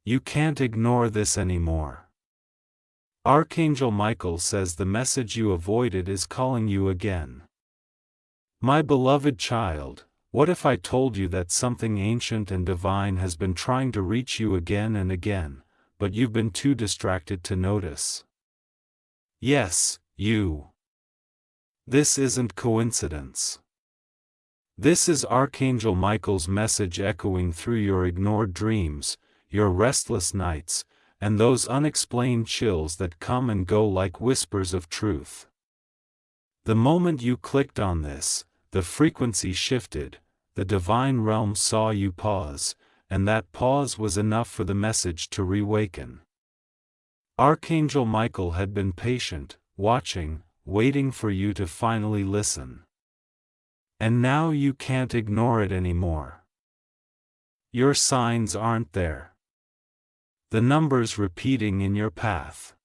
You can't ignore this anymore. Archangel Michael says the message you avoided is calling you again. My beloved child, what if I told you that something ancient and divine has been trying to reach you again and again, but you've been too distracted to notice? Yes, you. This isn't coincidence. This is Archangel Michael's message echoing through your ignored dreams, your restless nights, and those unexplained chills that come and go like whispers of truth. The moment you clicked on this, the frequency shifted, the divine realm saw you pause, and that pause was enough for the message to reawaken. Archangel Michael had been patient, watching, waiting for you to finally listen. And now you can't ignore it anymore. Your signs aren't there. The numbers repeating in your path.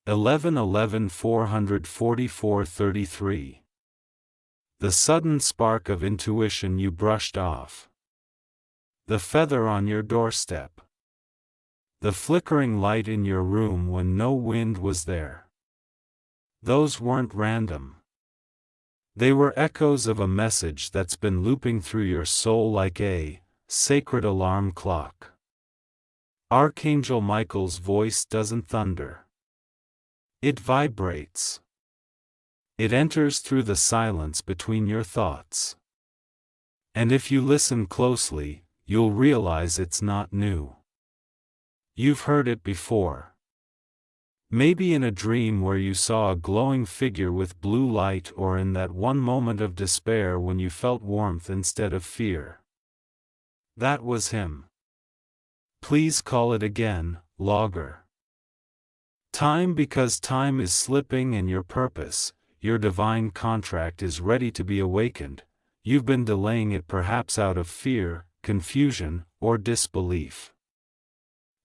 11 11 444 33. The sudden spark of intuition you brushed off. The feather on your doorstep. The flickering light in your room when no wind was there. Those weren't random. They were echoes of a message that's been looping through your soul like a sacred alarm clock. Archangel Michael's voice doesn't thunder. It vibrates. It enters through the silence between your thoughts. And if you listen closely, you'll realize it's not new. You've heard it before. Maybe in a dream where you saw a glowing figure with blue light, or in that one moment of despair when you felt warmth instead of fear. That was him. Please call it again, logger. Time, because time is slipping and your purpose, your divine contract is ready to be awakened. You've been delaying it perhaps out of fear, confusion, or disbelief.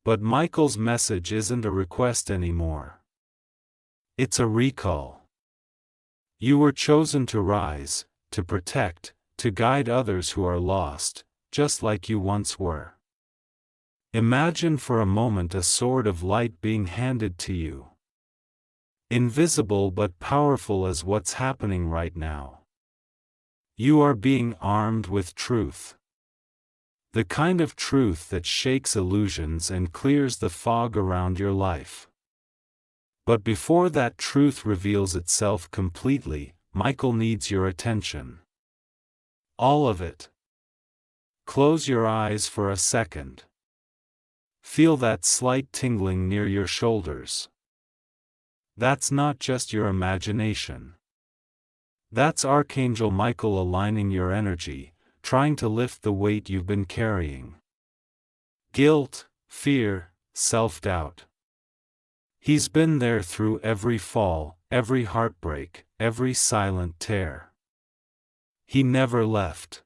But Michael's message isn't a request anymore. It's a recall. You were chosen to rise, to protect, to guide others who are lost, just like you once were. Imagine for a moment a sword of light being handed to you. Invisible but powerful as what's happening right now. You are being armed with truth. The kind of truth that shakes illusions and clears the fog around your life. But before that truth reveals itself completely, Michael needs your attention. All of it. Close your eyes for a second. Feel that slight tingling near your shoulders. That's not just your imagination. That's Archangel Michael aligning your energy, trying to lift the weight you've been carrying. Guilt, fear, self-doubt. He's been there through every fall, every heartbreak, every silent tear. He never left.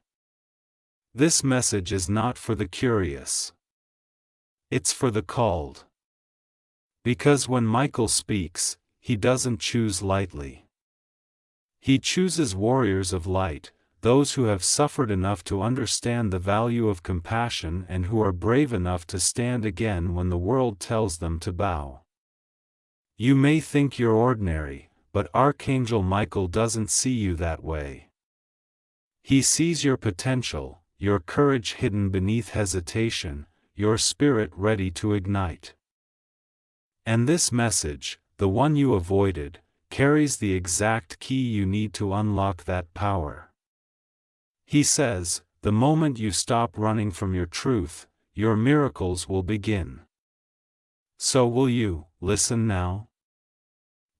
This message is not for the curious. It's for the called. Because when Michael speaks, he doesn't choose lightly. He chooses warriors of light, those who have suffered enough to understand the value of compassion and who are brave enough to stand again when the world tells them to bow. You may think you're ordinary, but Archangel Michael doesn't see you that way. He sees your potential, your courage hidden beneath hesitation, your spirit ready to ignite. And this message, the one you avoided, carries the exact key you need to unlock that power. He says, the moment you stop running from your truth, your miracles will begin. So will you listen now?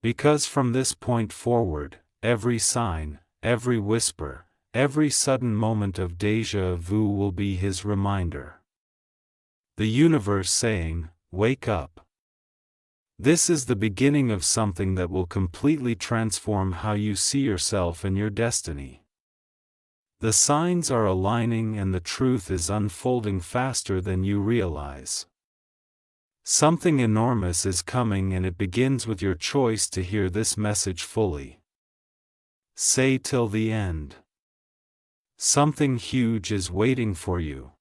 Because from this point forward, every sign, every whisper, every sudden moment of déjà vu will be his reminder. The universe saying, wake up. This is the beginning of something that will completely transform how you see yourself and your destiny. The signs are aligning and the truth is unfolding faster than you realize. Something enormous is coming, and it begins with your choice to hear this message fully. Say till the end. Something huge is waiting for you.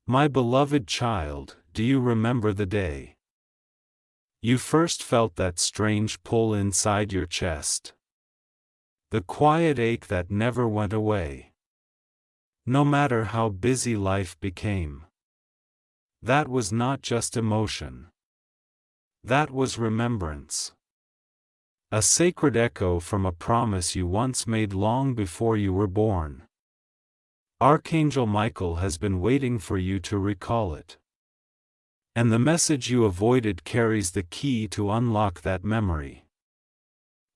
My beloved child, do you remember the day you first felt that strange pull inside your chest? The quiet ache that never went away. No matter how busy life became. That was not just emotion. That was remembrance. A sacred echo from a promise you once made long before you were born. Archangel Michael has been waiting for you to recall it. And the message you avoided carries the key to unlock that memory.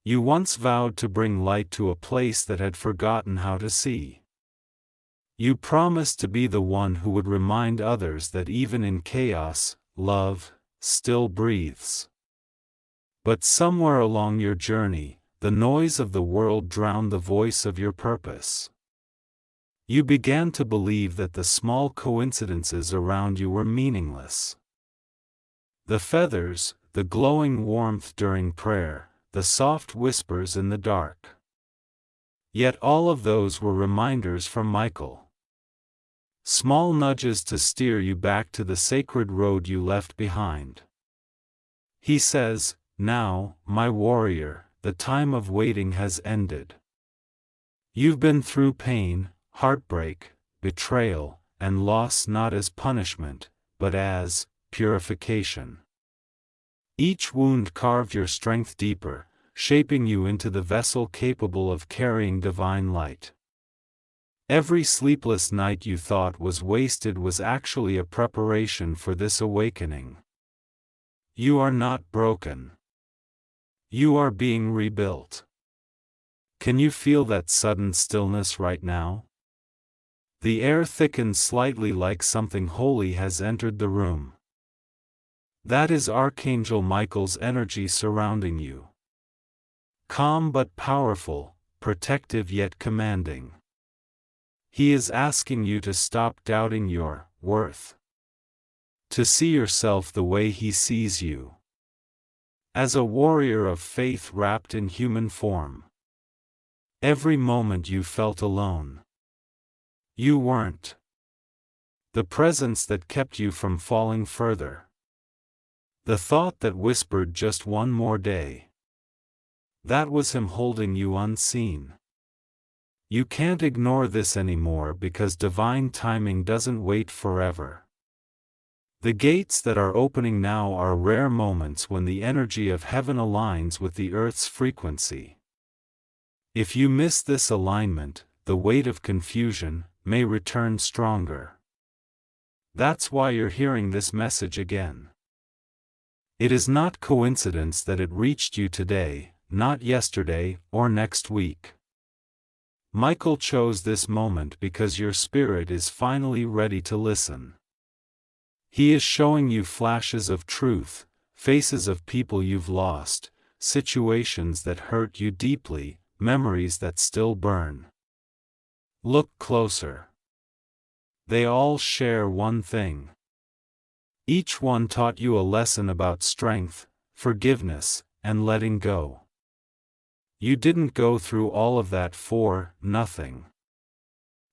You once vowed to bring light to a place that had forgotten how to see. You promised to be the one who would remind others that even in chaos, love still breathes. But somewhere along your journey, the noise of the world drowned the voice of your purpose. You began to believe that the small coincidences around you were meaningless. The feathers, the glowing warmth during prayer, the soft whispers in the dark. Yet all of those were reminders from Michael. Small nudges to steer you back to the sacred road you left behind. He says, "Now, my warrior, the time of waiting has ended. You've been through pain, heartbreak, betrayal, and loss not as punishment, but as purification. Each wound carved your strength deeper, shaping you into the vessel capable of carrying divine light. Every sleepless night you thought was wasted was actually a preparation for this awakening. You are not broken. You are being rebuilt. Can you feel that sudden stillness right now? The air thickens slightly like something holy has entered the room. That is Archangel Michael's energy surrounding you. Calm but powerful, protective yet commanding. He is asking you to stop doubting your worth. To see yourself the way he sees you. As a warrior of faith wrapped in human form. Every moment you felt alone. You weren't. The presence that kept you from falling further. The thought that whispered just one more day. That was him holding you unseen. You can't ignore this anymore because divine timing doesn't wait forever. The gates that are opening now are rare moments when the energy of heaven aligns with the earth's frequency. If you miss this alignment, the weight of confusion may return stronger. That's why you're hearing this message again. It is not coincidence that it reached you today, not yesterday or next week. Michael chose this moment because your spirit is finally ready to listen. He is showing you flashes of truth, faces of people you've lost, situations that hurt you deeply, memories that still burn. Look closer. They all share one thing. Each one taught you a lesson about strength, forgiveness, and letting go. You didn't go through all of that for nothing.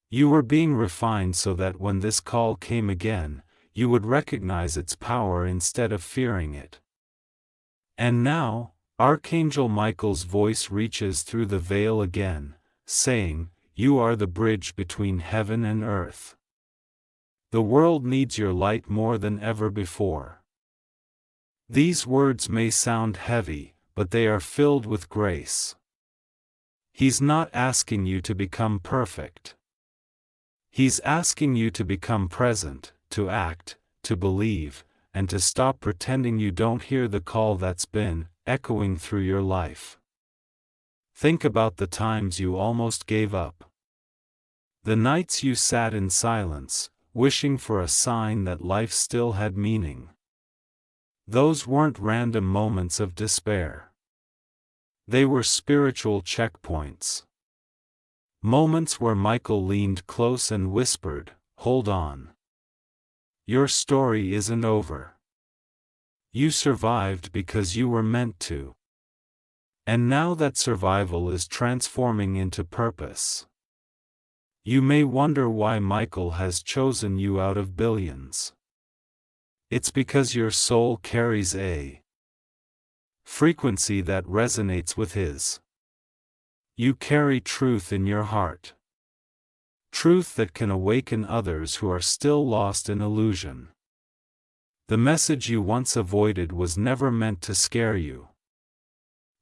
You were being refined so that when this call came again, you would recognize its power instead of fearing it. And now, Archangel Michael's voice reaches through the veil again, saying, "You are the bridge between heaven and earth. The world needs your light more than ever before." These words may sound heavy, but they are filled with grace. He's not asking you to become perfect. He's asking you to become present, to act, to believe, and to stop pretending you don't hear the call that's been echoing through your life. Think about the times you almost gave up. The nights you sat in silence, wishing for a sign that life still had meaning. Those weren't random moments of despair. They were spiritual checkpoints. Moments where Michael leaned close and whispered, "Hold on. Your story isn't over. You survived because you were meant to. And now that survival is transforming into purpose. You may wonder why Michael has chosen you out of billions. It's because your soul carries a frequency that resonates with his. You carry truth in your heart. Truth that can awaken others who are still lost in illusion. The message you once avoided was never meant to scare you.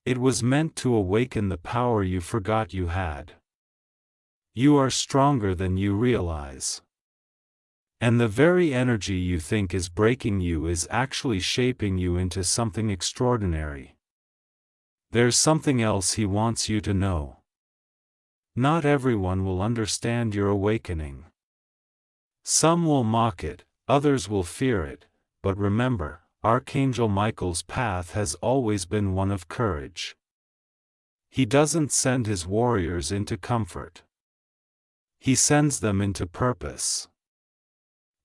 It was meant to awaken the power you forgot you had. You are stronger than you realize. And the very energy you think is breaking you is actually shaping you into something extraordinary. There's something else he wants you to know. Not everyone will understand your awakening. Some will mock it, others will fear it, but remember, Archangel Michael's path has always been one of courage. He doesn't send his warriors into comfort. He sends them into purpose.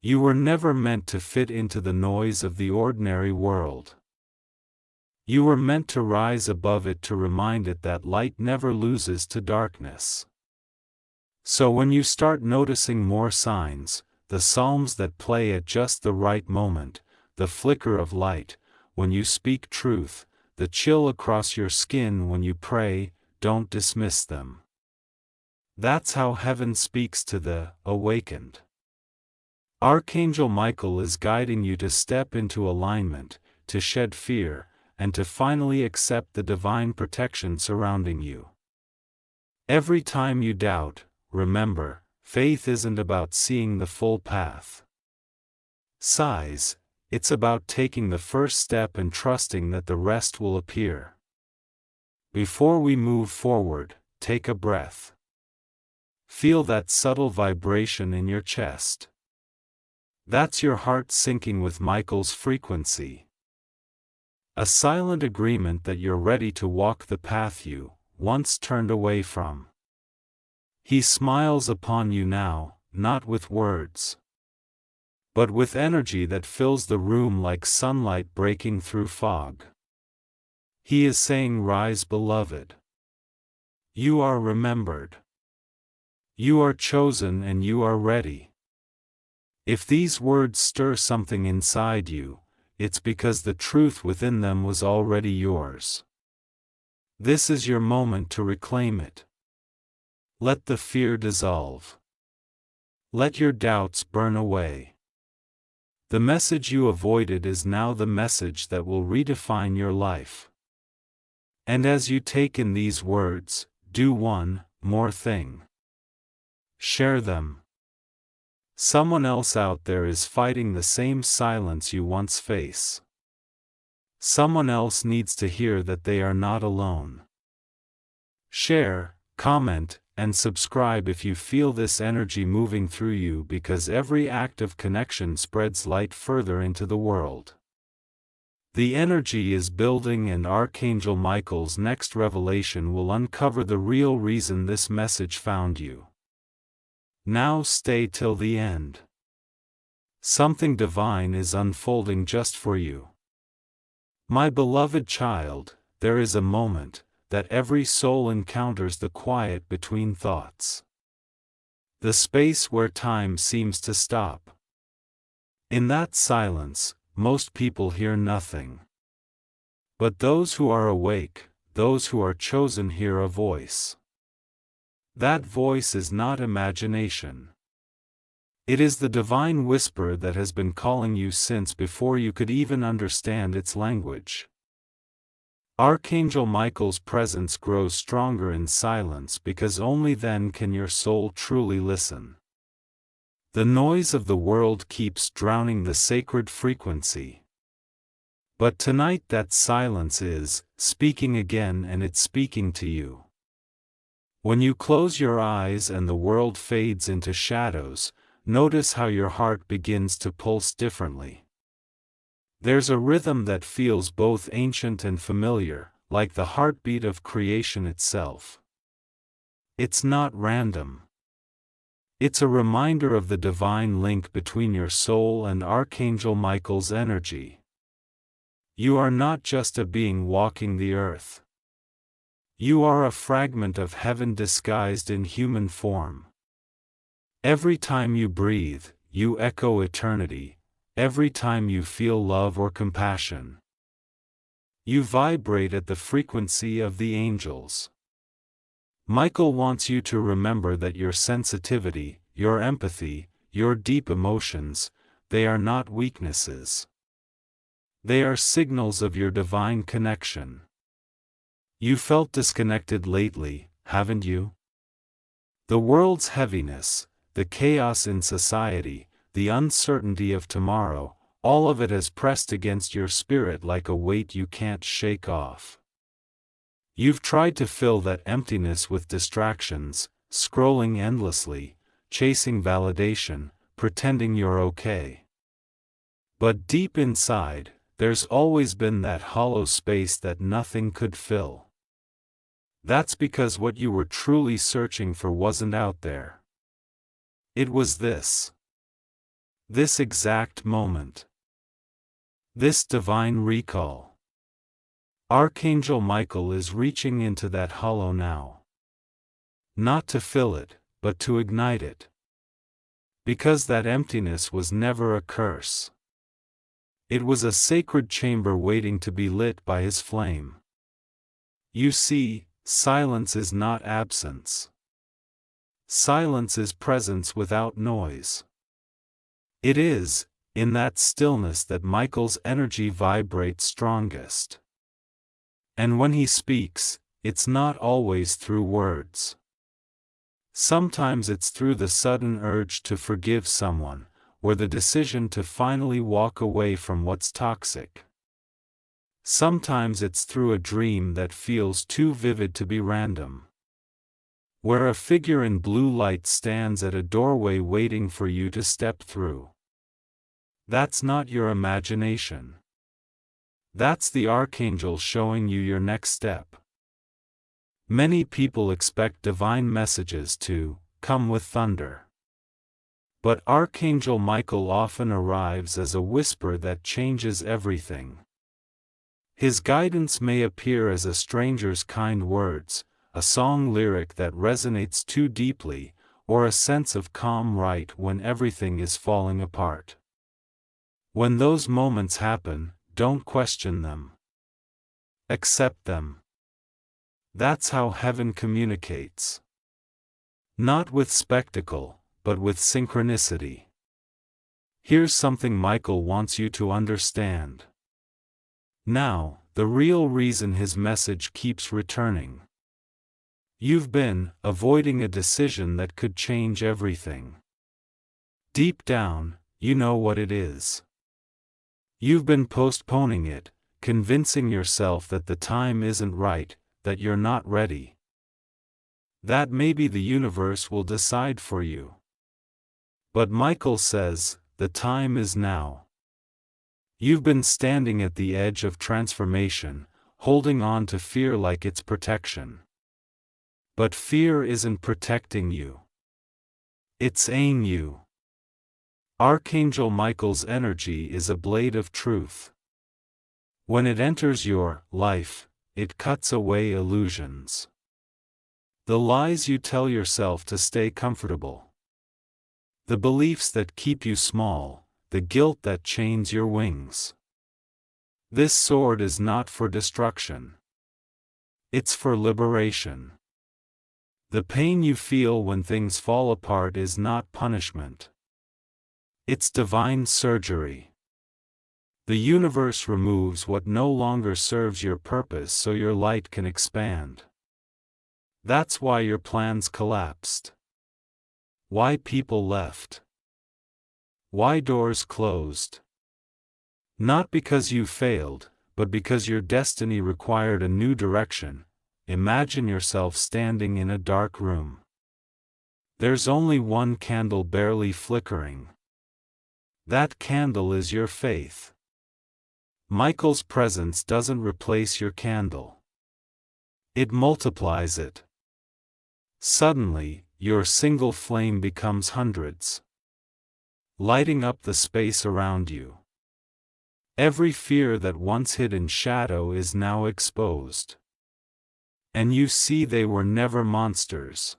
You were never meant to fit into the noise of the ordinary world. You were meant to rise above it, to remind it that light never loses to darkness. So when you start noticing more signs, the psalms that play at just the right moment, the flicker of light, when you speak truth, the chill across your skin when you pray, don't dismiss them. That's how heaven speaks to the awakened. Archangel Michael is guiding you to step into alignment, to shed fear, and to finally accept the divine protection surrounding you. Every time you doubt, remember, faith isn't about seeing the full path. Size, it's about taking the first step and trusting that the rest will appear. Before we move forward, take a breath. Feel that subtle vibration in your chest. That's your heart syncing with Michael's frequency. A silent agreement that you're ready to walk the path you once turned away from. He smiles upon you now, not with words, but with energy that fills the room like sunlight breaking through fog. He is saying, "Rise, beloved. You are remembered. You are chosen and you are ready." If these words stir something inside you, it's because the truth within them was already yours. This is your moment to reclaim it. Let the fear dissolve. Let your doubts burn away. The message you avoided is now the message that will redefine your life. And as you take in these words, do one more thing. Share them. Someone else out there is fighting the same silence you once faced. Someone else needs to hear that they are not alone. Share, comment, and subscribe if you feel this energy moving through you, because every act of connection spreads light further into the world. The energy is building, and Archangel Michael's next revelation will uncover the real reason this message found you. Now stay till the end. Something divine is unfolding just for you. My beloved child, there is a moment that every soul encounters, the quiet between thoughts. The space where time seems to stop. In that silence, most people hear nothing. But those who are awake, those who are chosen, hear a voice. That voice is not imagination. It is the divine whisper that has been calling you since before you could even understand its language. Archangel Michael's presence grows stronger in silence, because only then can your soul truly listen. The noise of the world keeps drowning the sacred frequency. But tonight that silence is speaking again, and it's speaking to you. When you close your eyes and the world fades into shadows, notice how your heart begins to pulse differently. There's a rhythm that feels both ancient and familiar, like the heartbeat of creation itself. It's not random. It's a reminder of the divine link between your soul and Archangel Michael's energy. You are not just a being walking the earth. You are a fragment of heaven disguised in human form. Every time you breathe, you echo eternity. Every time you feel love or compassion, you vibrate at the frequency of the angels. Michael wants you to remember that your sensitivity, your empathy, your deep emotions, they are not weaknesses. They are signals of your divine connection. You felt disconnected lately, haven't you? The world's heaviness, the chaos in society, the uncertainty of tomorrow, all of it has pressed against your spirit like a weight you can't shake off. You've tried to fill that emptiness with distractions, scrolling endlessly, chasing validation, pretending you're okay. But deep inside, there's always been that hollow space that nothing could fill. That's because what you were truly searching for wasn't out there. It was this. This exact moment. This divine recall. Archangel Michael is reaching into that hollow now. Not to fill it, but to ignite it. Because that emptiness was never a curse. It was a sacred chamber waiting to be lit by his flame. You see, silence is not absence. Silence is presence without noise. It is, in that stillness that Michael's energy vibrates strongest. And when he speaks, it's not always through words. Sometimes it's through the sudden urge to forgive someone, or the decision to finally walk away from what's toxic. Sometimes it's through a dream that feels too vivid to be random. Where a figure in blue light stands at a doorway waiting for you to step through. That's not your imagination. That's the archangel showing you your next step. Many people expect divine messages to come with thunder. But Archangel Michael often arrives as a whisper that changes everything. His guidance may appear as a stranger's kind words, a song lyric that resonates too deeply, or a sense of calm right when everything is falling apart. When those moments happen, don't question them. Accept them. That's how heaven communicates. Not with spectacle, but with synchronicity. Here's something Michael wants you to understand. Now, the real reason his message keeps returning. You've been avoiding a decision that could change everything. Deep down, you know what it is. You've been postponing it, convincing yourself that the time isn't right, that you're not ready. That maybe the universe will decide for you. But Michael says, the time is now. You've been standing at the edge of transformation, holding on to fear like it's protection. But fear isn't protecting you. It's ailing you. Archangel Michael's energy is a blade of truth. When it enters your life, it cuts away illusions. The lies you tell yourself to stay comfortable. The beliefs that keep you small, the guilt that chains your wings. This sword is not for destruction. It's for liberation. The pain you feel when things fall apart is not punishment. It's divine surgery. The universe removes what no longer serves your purpose so your light can expand. That's why your plans collapsed. Why people left. Why doors closed. Not because you failed, but because your destiny required a new direction. Imagine yourself standing in a dark room. There's only one candle barely flickering. That candle is your faith. Michael's presence doesn't replace your candle. It multiplies it. Suddenly, your single flame becomes hundreds, lighting up the space around you. Every fear that once hid in shadow is now exposed. And you see they were never monsters.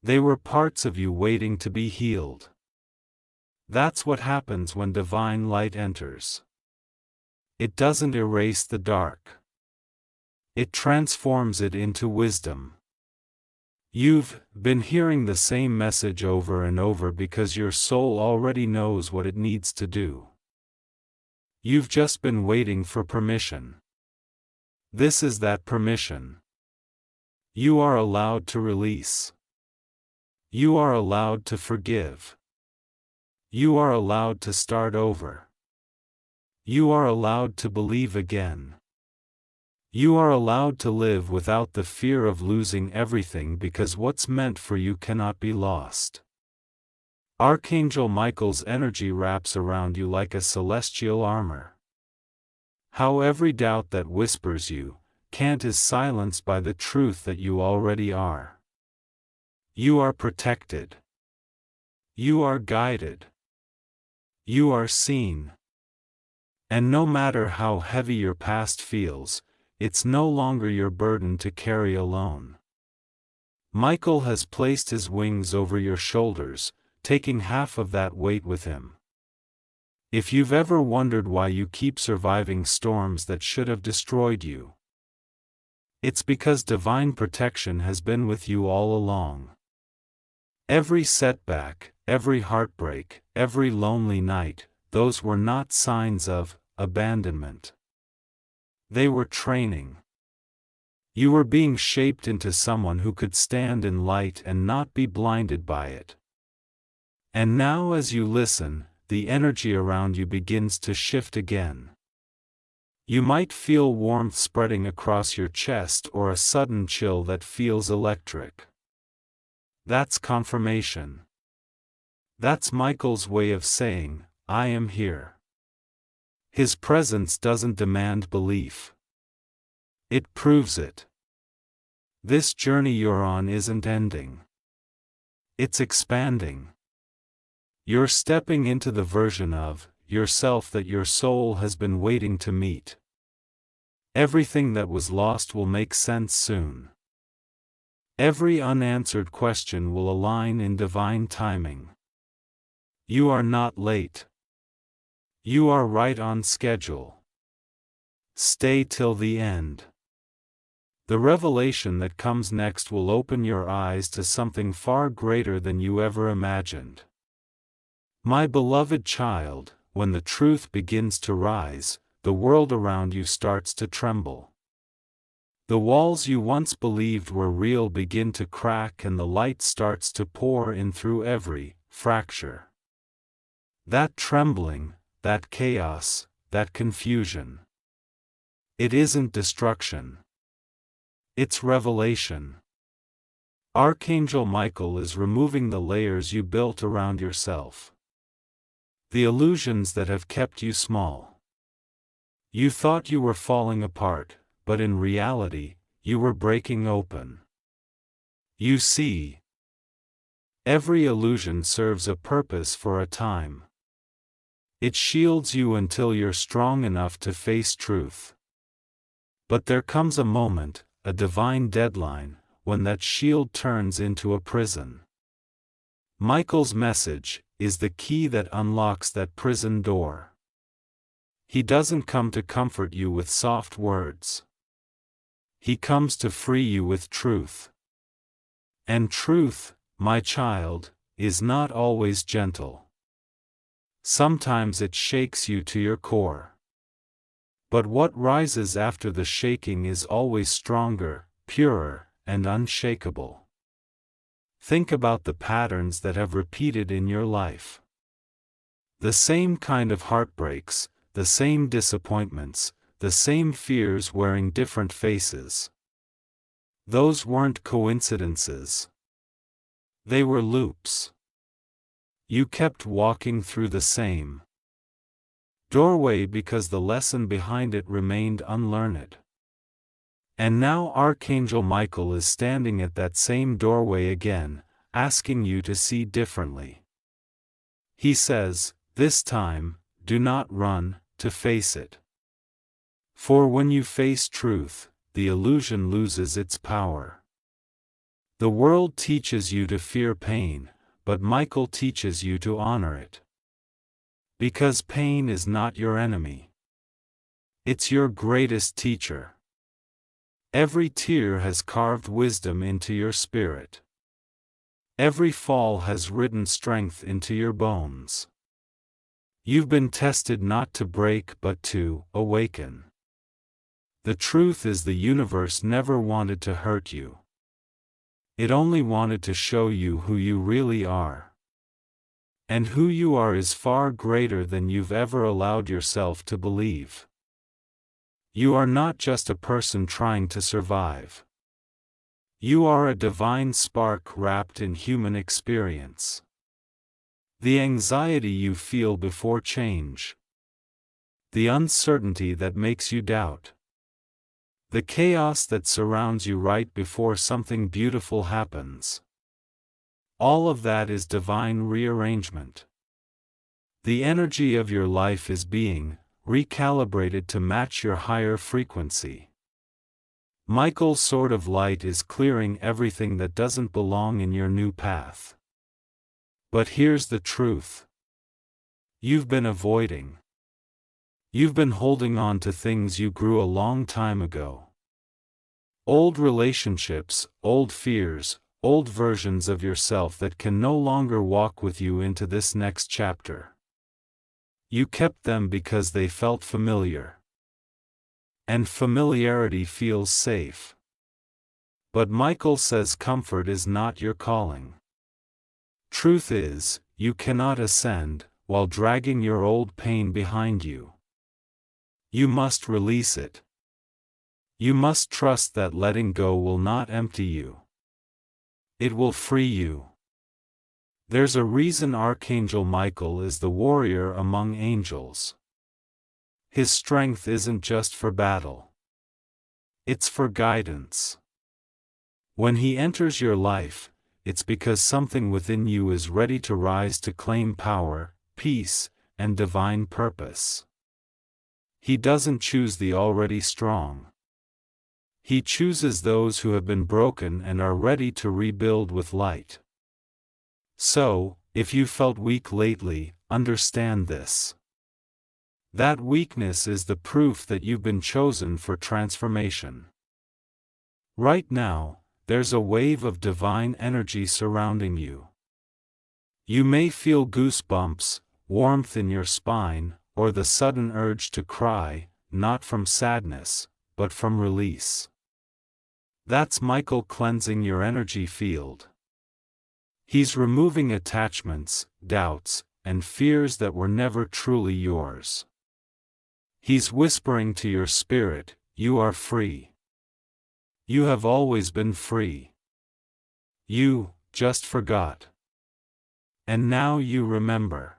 They were parts of you waiting to be healed. That's what happens when divine light enters. It doesn't erase the dark. It transforms it into wisdom. You've been hearing the same message over and over because your soul already knows what it needs to do. You've just been waiting for permission. This is that permission. You are allowed to release. You are allowed to forgive. You are allowed to start over. You are allowed to believe again. You are allowed to live without the fear of losing everything because what's meant for you cannot be lost. Archangel Michael's energy wraps around you like a celestial armor. How every doubt that whispers you can't is silenced by the truth that you already are. You are protected. You are guided. You are seen. And no matter how heavy your past feels, it's no longer your burden to carry alone. Michael has placed his wings over your shoulders, taking half of that weight with him. If you've ever wondered why you keep surviving storms that should have destroyed you, it's because divine protection has been with you all along. Every setback, every heartbreak, every lonely night, those were not signs of abandonment. They were training. You were being shaped into someone who could stand in light and not be blinded by it. And now as you listen, the energy around you begins to shift again. You might feel warmth spreading across your chest or a sudden chill that feels electric. That's confirmation. That's Michael's way of saying, I am here. His presence doesn't demand belief. It proves it. This journey you're on isn't ending. It's expanding. You're stepping into the version of yourself that your soul has been waiting to meet. Everything that was lost will make sense soon. Every unanswered question will align in divine timing. You are not late. You are right on schedule. Stay till the end. The revelation that comes next will open your eyes to something far greater than you ever imagined. My beloved child, when the truth begins to rise, the world around you starts to tremble. The walls you once believed were real begin to crack and the light starts to pour in through every fracture. That trembling, that chaos, that confusion. It isn't destruction. It's revelation. Archangel Michael is removing the layers you built around yourself. The illusions that have kept you small. You thought you were falling apart, but in reality, you were breaking open. You see, every illusion serves a purpose for a time. It shields you until you're strong enough to face truth. But there comes a moment, a divine deadline, when that shield turns into a prison. Michael's message is the key that unlocks that prison door. He doesn't come to comfort you with soft words. He comes to free you with truth. And truth, my child, is not always gentle. Sometimes it shakes you to your core. But what rises after the shaking is always stronger, purer, and unshakable. Think about the patterns that have repeated in your life. The same kind of heartbreaks, the same disappointments, the same fears wearing different faces. Those weren't coincidences. They were loops. You kept walking through the same doorway because the lesson behind it remained unlearned. And now Archangel Michael is standing at that same doorway again, asking you to see differently. He says, this time, do not run, to face it. For when you face truth, the illusion loses its power. The world teaches you to fear pain, but Michael teaches you to honor it. Because pain is not your enemy. It's your greatest teacher. Every tear has carved wisdom into your spirit. Every fall has written strength into your bones. You've been tested not to break but to awaken. The truth is the universe never wanted to hurt you. It only wanted to show you who you really are. And who you are is far greater than you've ever allowed yourself to believe. You are not just a person trying to survive. You are a divine spark wrapped in human experience. The anxiety you feel before change. The uncertainty that makes you doubt. The chaos that surrounds you right before something beautiful happens. All of that is divine rearrangement. The energy of your life is being recalibrated to match your higher frequency. Michael's sword of light is clearing everything that doesn't belong in your new path. But here's the truth. You've been avoiding. You've been holding on to things you grew a long time ago. Old relationships, old fears, old versions of yourself that can no longer walk with you into this next chapter. You kept them because they felt familiar. And familiarity feels safe. But Michael says comfort is not your calling. Truth is, you cannot ascend while dragging your old pain behind you. You must release it. You must trust that letting go will not empty you. It will free you. There's a reason Archangel Michael is the warrior among angels. His strength isn't just for battle. It's for guidance. When he enters your life, it's because something within you is ready to rise to claim power, peace, and divine purpose. He doesn't choose the already strong. He chooses those who have been broken and are ready to rebuild with light. So, if you felt weak lately, understand this. That weakness is the proof that you've been chosen for transformation. Right now, there's a wave of divine energy surrounding you. You may feel goosebumps, warmth in your spine, or the sudden urge to cry, not from sadness, but from release. That's Michael cleansing your energy field. He's removing attachments, doubts, and fears that were never truly yours. He's whispering to your spirit, you are free. You have always been free. You just forgot. And now you remember.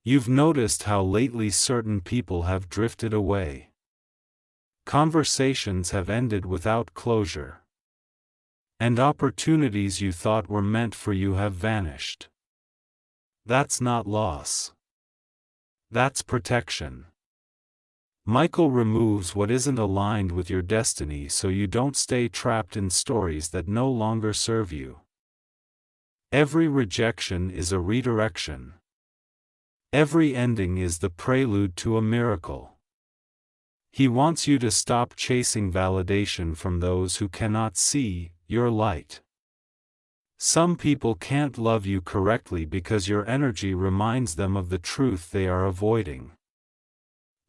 You've noticed how lately certain people have drifted away. Conversations have ended without closure. And opportunities you thought were meant for you have vanished. That's not loss. That's protection. Michael removes what isn't aligned with your destiny so you don't stay trapped in stories that no longer serve you. Every rejection is a redirection. Every ending is the prelude to a miracle. He wants you to stop chasing validation from those who cannot see your light. Some people can't love you correctly because your energy reminds them of the truth they are avoiding.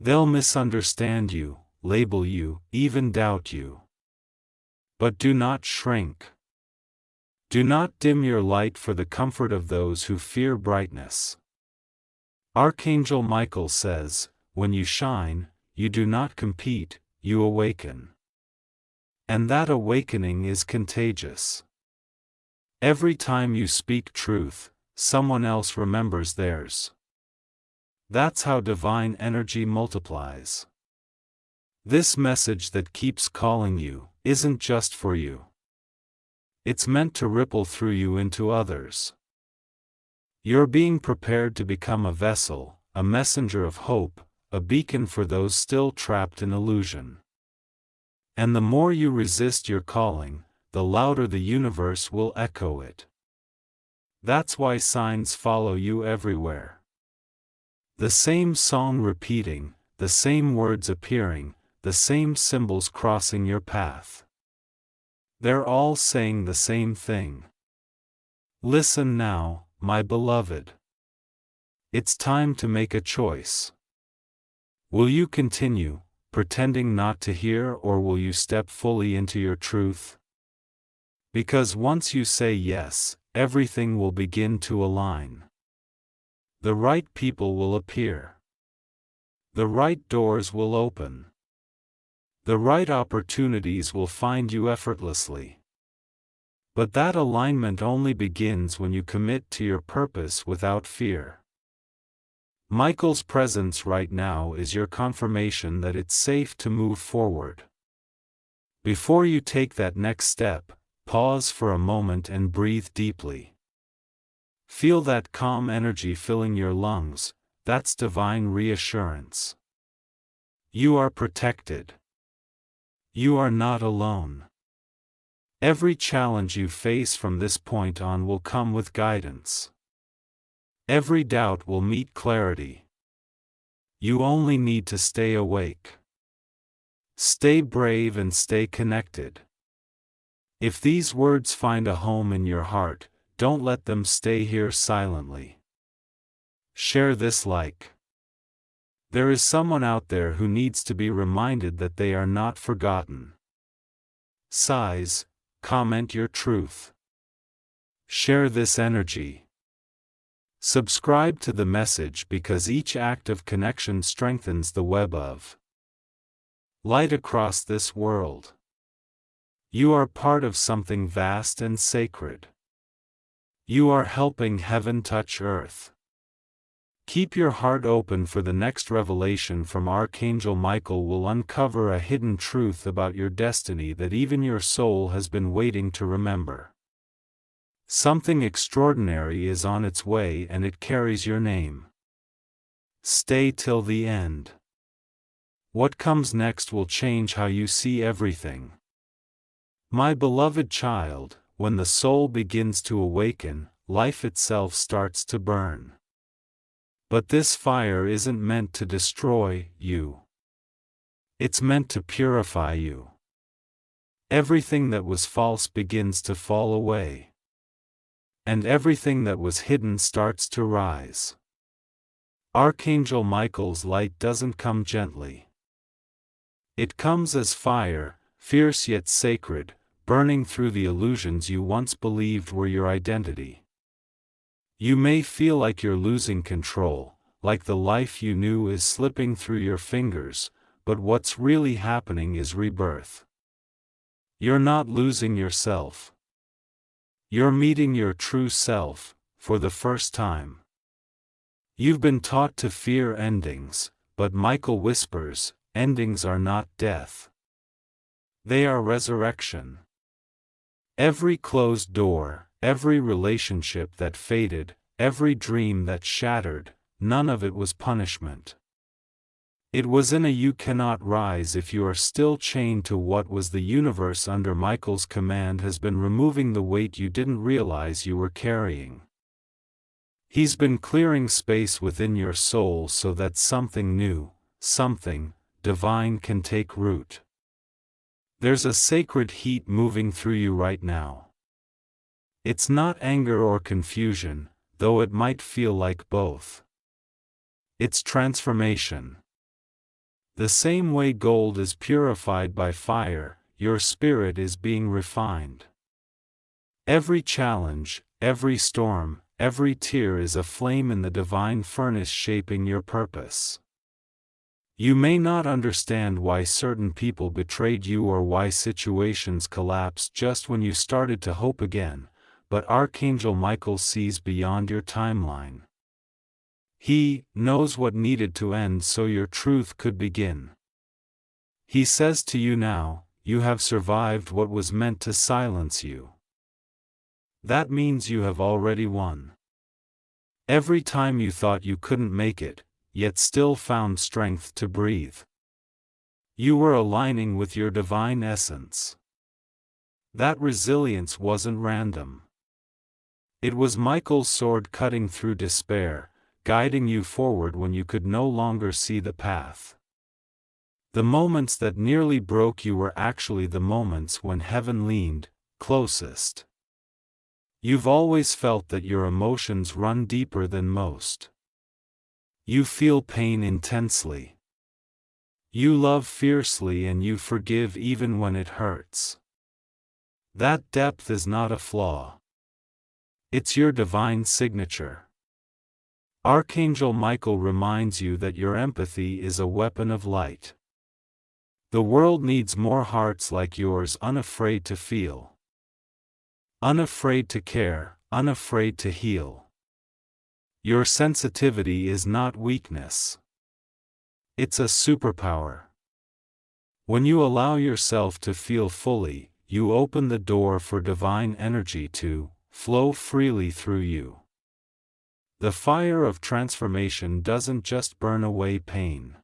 They'll misunderstand you, label you, even doubt you. But do not shrink. Do not dim your light for the comfort of those who fear brightness. Archangel Michael says, when you shine, you do not compete, you awaken. And that awakening is contagious. Every time you speak truth, someone else remembers theirs. That's how divine energy multiplies. This message that keeps calling you isn't just for you. It's meant to ripple through you into others. You're being prepared to become a vessel, a messenger of hope, a beacon for those still trapped in illusion. And the more you resist your calling, the louder the universe will echo it. That's why signs follow you everywhere. The same song repeating, the same words appearing, the same symbols crossing your path. They're all saying the same thing. Listen now, my beloved. It's time to make a choice. Will you continue, pretending not to hear, or will you step fully into your truth? Because once you say yes, everything will begin to align. The right people will appear. The right doors will open. The right opportunities will find you effortlessly. But that alignment only begins when you commit to your purpose without fear. Michael's presence right now is your confirmation that it's safe to move forward. Before you take that next step, pause for a moment and breathe deeply. Feel that calm energy filling your lungs. That's divine reassurance. You are protected. You are not alone. Every challenge you face from this point on will come with guidance. Every doubt will meet clarity. You only need to stay awake. Stay brave and stay connected. If these words find a home in your heart, don't let them stay here silently. Share this like. There is someone out there who needs to be reminded that they are not forgotten. Sighs, comment your truth. Share this energy. Subscribe to the message, because each act of connection strengthens the web of light across this world. You are part of something vast and sacred. You are helping heaven touch earth. Keep your heart open for the next revelation from Archangel Michael. Will uncover a hidden truth about your destiny that even your soul has been waiting to remember. Something extraordinary is on its way, and it carries your name. Stay till the end. What comes next will change how you see everything. My beloved child, when the soul begins to awaken, life itself starts to burn. But this fire isn't meant to destroy you. It's meant to purify you. Everything that was false begins to fall away. And everything that was hidden starts to rise. Archangel Michael's light doesn't come gently. It comes as fire, fierce yet sacred, burning through the illusions you once believed were your identity. You may feel like you're losing control, like the life you knew is slipping through your fingers, but what's really happening is rebirth. You're not losing yourself. You're meeting your true self, for the first time. You've been taught to fear endings, but Michael whispers, endings are not death. They are resurrection. Every closed door, every relationship that faded, every dream that shattered, none of it was punishment. It was in a you cannot rise if you are still chained to what was. The universe under Michael's command has been removing the weight you didn't realize you were carrying. He's been clearing space within your soul so that something new, something divine can take root. There's a sacred heat moving through you right now. It's not anger or confusion, though it might feel like both. It's transformation. The same way gold is purified by fire, your spirit is being refined. Every challenge, every storm, every tear is a flame in the divine furnace shaping your purpose. You may not understand why certain people betrayed you or why situations collapsed just when you started to hope again, but Archangel Michael sees beyond your timeline. He knows what needed to end so your truth could begin. He says to you now, you have survived what was meant to silence you. That means you have already won. Every time you thought you couldn't make it, yet still found strength to breathe, you were aligning with your divine essence. That resilience wasn't random. It was Michael's sword cutting through despair, guiding you forward when you could no longer see the path. The moments that nearly broke you were actually the moments when heaven leaned closest. You've always felt that your emotions run deeper than most. You feel pain intensely. You love fiercely and you forgive even when it hurts. That depth is not a flaw. It's your divine signature. Archangel Michael reminds you that your empathy is a weapon of light. The world needs more hearts like yours, unafraid to feel. Unafraid to care, unafraid to heal. Your sensitivity is not weakness. It's a superpower. When you allow yourself to feel fully, you open the door for divine energy to flow freely through you. The fire of transformation doesn't just burn away pain.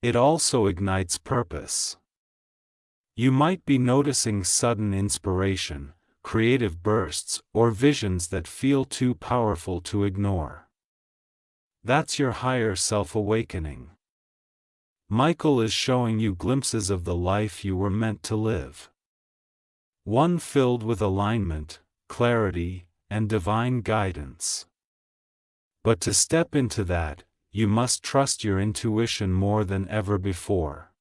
It also ignites purpose. You might be noticing sudden inspiration, creative bursts, or visions that feel too powerful to ignore. That's your higher self awakening. Michael is showing you glimpses of the life you were meant to live. One filled with alignment, clarity, and divine guidance. But to step into that, you must trust your intuition more than ever before.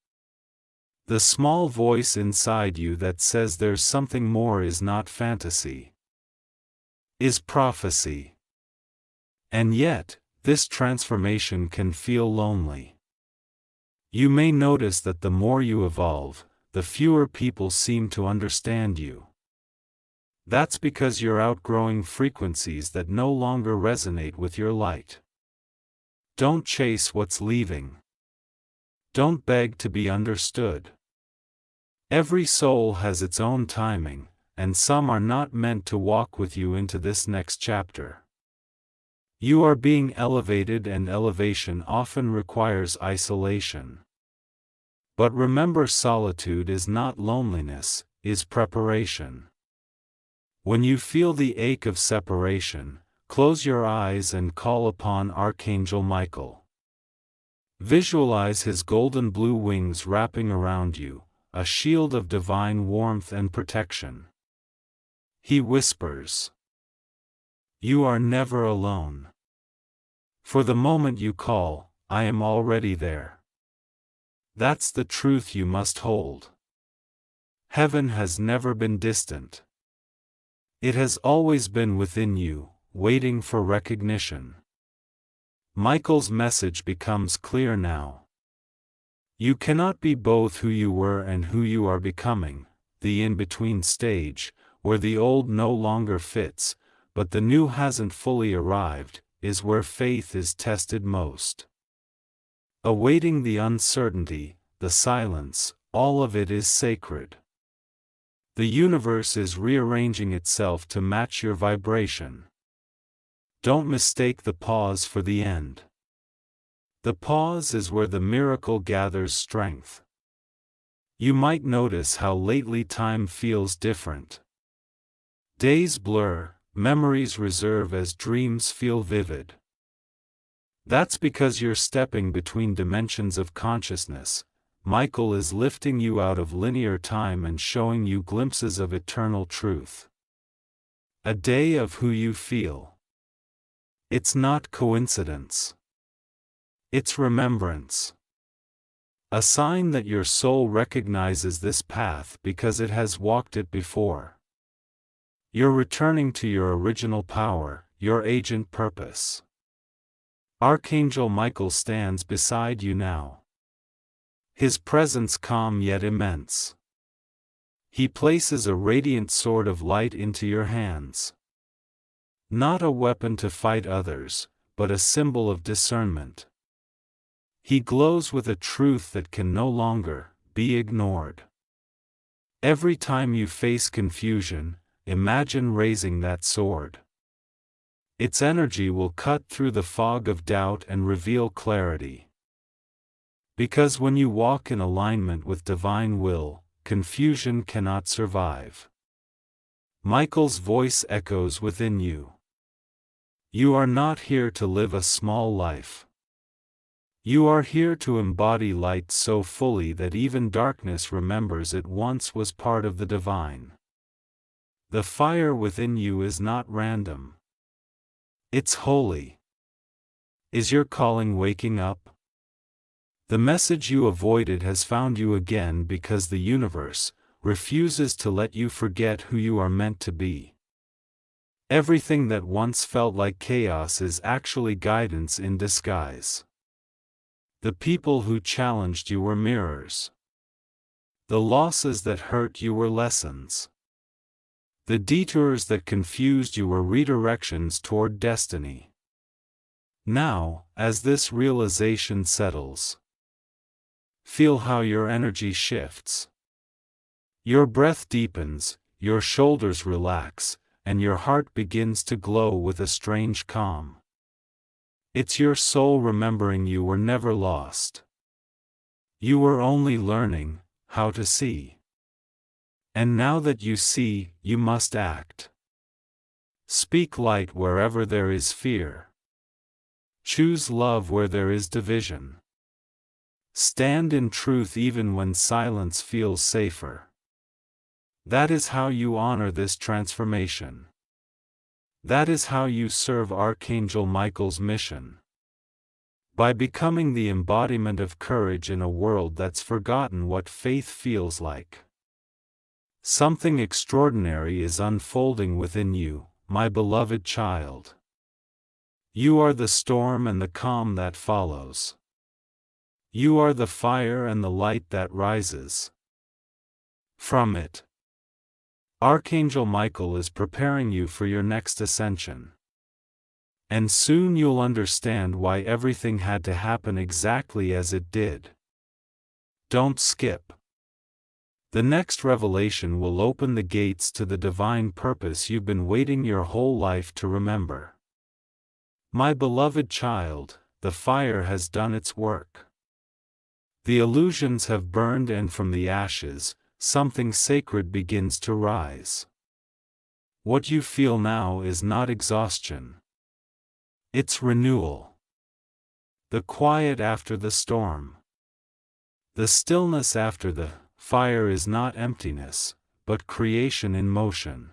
The small voice inside you that says there's something more is not fantasy, is prophecy. And yet, this transformation can feel lonely. You may notice that the more you evolve, the fewer people seem to understand you. That's because you're outgrowing frequencies that no longer resonate with your light. Don't chase what's leaving. Don't beg to be understood. Every soul has its own timing, and some are not meant to walk with you into this next chapter. You are being elevated, and elevation often requires isolation. But remember, solitude is not loneliness, is preparation. When you feel the ache of separation, close your eyes and call upon Archangel Michael. Visualize his golden blue wings wrapping around you, a shield of divine warmth and protection. He whispers, "You are never alone. For the moment you call, I am already there." That's the truth you must hold. Heaven has never been distant. It has always been within you, waiting for recognition. Michael's message becomes clear now. You cannot be both who you were and who you are becoming, the in-between stage, where the old no longer fits, but the new hasn't fully arrived, is where faith is tested most. Awaiting the uncertainty, the silence, all of it is sacred. The universe is rearranging itself to match your vibration. Don't mistake the pause for the end. The pause is where the miracle gathers strength. You might notice how lately time feels different. Days blur, memories reserve as dreams feel vivid. That's because you're stepping between dimensions of consciousness. Michael is lifting you out of linear time and showing you glimpses of eternal truth. A day of who you feel. It's not coincidence. It's remembrance. A sign that your soul recognizes this path because it has walked it before. You're returning to your original power, your agent purpose. Archangel Michael stands beside you now. His presence calm yet immense. He places a radiant sword of light into your hands. Not a weapon to fight others, but a symbol of discernment. He glows with a truth that can no longer be ignored. Every time you face confusion, imagine raising that sword. Its energy will cut through the fog of doubt and reveal clarity. Because when you walk in alignment with divine will, confusion cannot survive. Michael's voice echoes within you. You are not here to live a small life. You are here to embody light so fully that even darkness remembers it once was part of the divine. The fire within you is not random. It's holy. Is your calling waking up? The message you avoided has found you again because the universe refuses to let you forget who you are meant to be. Everything that once felt like chaos is actually guidance in disguise. The people who challenged you were mirrors. The losses that hurt you were lessons. The detours that confused you were redirections toward destiny. Now, as this realization settles, feel how your energy shifts. Your breath deepens, your shoulders relax, and your heart begins to glow with a strange calm. It's your soul remembering you were never lost. You were only learning how to see. And now that you see, you must act. Speak light wherever there is fear. Choose love where there is division. Stand in truth even when silence feels safer. That is how you honor this transformation. That is how you serve Archangel Michael's mission. By becoming the embodiment of courage in a world that's forgotten what faith feels like. Something extraordinary is unfolding within you, my beloved child. You are the storm and the calm that follows. You are the fire and the light that rises from it. Archangel Michael is preparing you for your next ascension. And soon you'll understand why everything had to happen exactly as it did. Don't skip. The next revelation will open the gates to the divine purpose you've been waiting your whole life to remember. My beloved child, the fire has done its work. The illusions have burned, and from the ashes, something sacred begins to rise. What you feel now is not exhaustion. It's renewal. The quiet after the storm. The stillness after the fire is not emptiness, but creation in motion.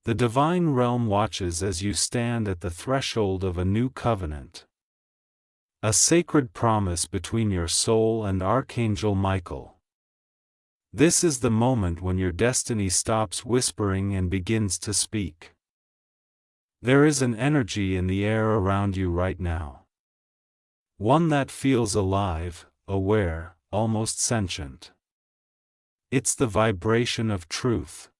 The divine realm watches as you stand at the threshold of a new covenant. A sacred promise between your soul and Archangel Michael. This is the moment when your destiny stops whispering and begins to speak. There is an energy in the air around you right now. One that feels alive, aware, almost sentient. It's the vibration of truth.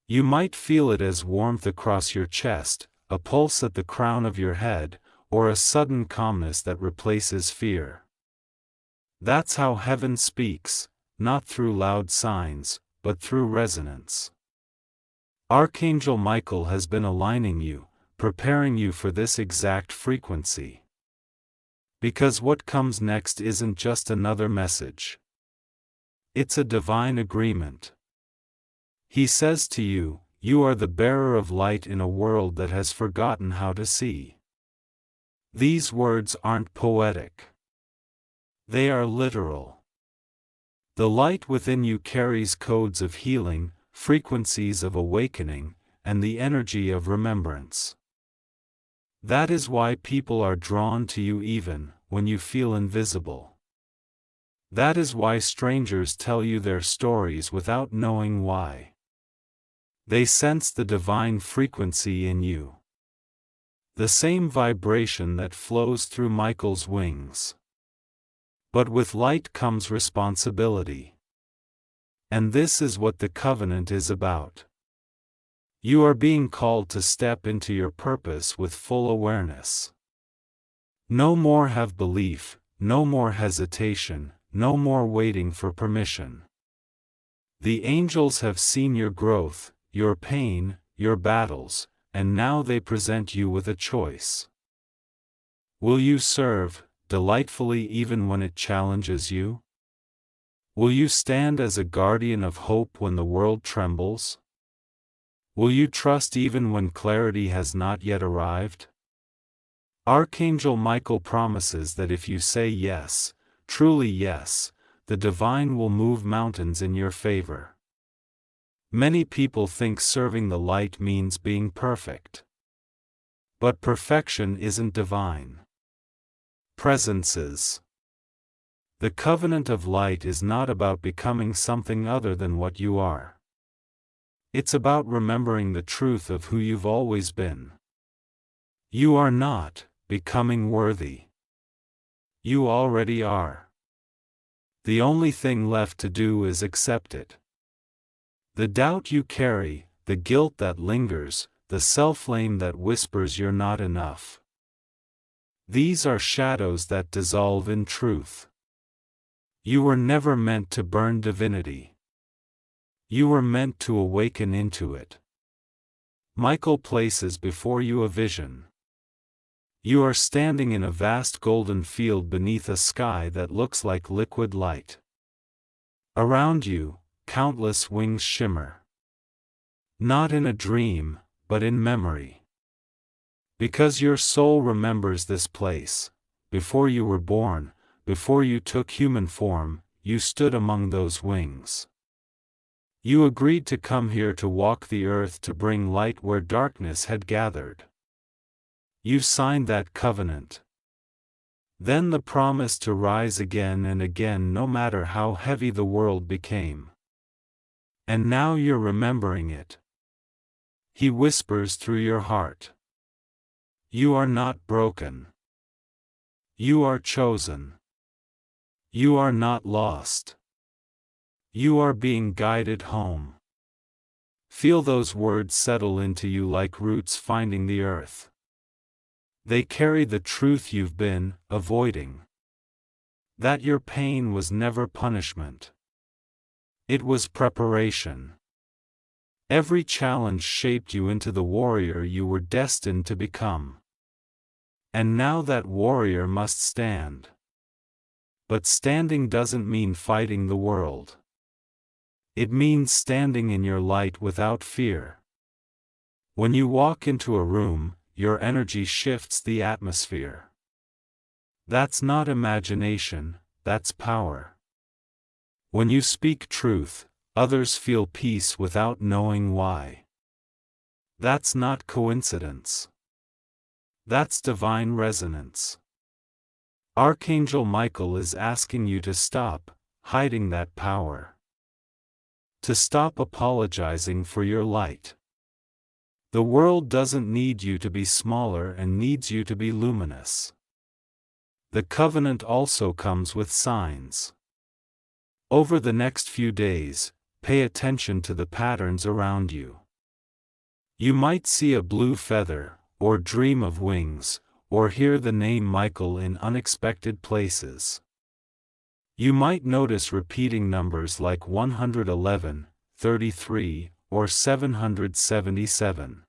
You might feel it as warmth across your chest, a pulse at the crown of your head, or a sudden calmness that replaces fear. That's how heaven speaks. Not through loud signs, but through resonance. Archangel Michael has been aligning you, preparing you for this exact frequency. Because what comes next isn't just another message. It's a divine agreement. He says to you, you are the bearer of light in a world that has forgotten how to see. These words aren't poetic. They are literal. The light within you carries codes of healing, frequencies of awakening, and the energy of remembrance. That is why people are drawn to you even when you feel invisible. That is why strangers tell you their stories without knowing why. They sense the divine frequency in you. The same vibration that flows through Michael's wings. But with light comes responsibility. And this is what the covenant is about. You are being called to step into your purpose with full awareness. No more have belief, no more hesitation, no more waiting for permission. The angels have seen your growth, your pain, your battles, and now they present you with a choice. Will you serve delightfully even when it challenges you? Will you stand as a guardian of hope when the world trembles? Will you trust even when clarity has not yet arrived? Archangel Michael promises that if you say yes, truly yes, the divine will move mountains in your favor. Many people think serving the light means being perfect. But perfection isn't divine. Presence is. The covenant of light is not about becoming something other than what you are. It's about remembering the truth of who you've always been. You are not becoming worthy. You already are. The only thing left to do is accept it. The doubt you carry, the guilt that lingers, the self-blame that whispers you're not enough. These are shadows that dissolve in truth. You were never meant to burn divinity. You were meant to awaken into it. Michael places before you a vision. You are standing in a vast golden field beneath a sky that looks like liquid light. Around you, countless wings shimmer. Not in a dream, but in memory. Because your soul remembers this place, before you were born, before you took human form, you stood among those wings. You agreed to come here to walk the earth to bring light where darkness had gathered. You signed that covenant. Then the promise to rise again and again no matter how heavy the world became. And now you're remembering it. He whispers through your heart. You are not broken. You are chosen. You are not lost. You are being guided home. Feel those words settle into you like roots finding the earth. They carry the truth you've been avoiding. That your pain was never punishment. It was preparation. Every challenge shaped you into the warrior you were destined to become. And now that warrior must stand. But standing doesn't mean fighting the world. It means standing in your light without fear. When you walk into a room, your energy shifts the atmosphere. That's not imagination, that's power. When you speak truth, others feel peace without knowing why. That's not coincidence. That's divine resonance. Archangel Michael is asking you to stop hiding that power. To stop apologizing for your light. The world doesn't need you to be smaller and needs you to be luminous. The covenant also comes with signs. Over the next few days, pay attention to the patterns around you. You might see a blue feather, or dream of wings, or hear the name Michael in unexpected places. You might notice repeating numbers like 111, 33, or 777.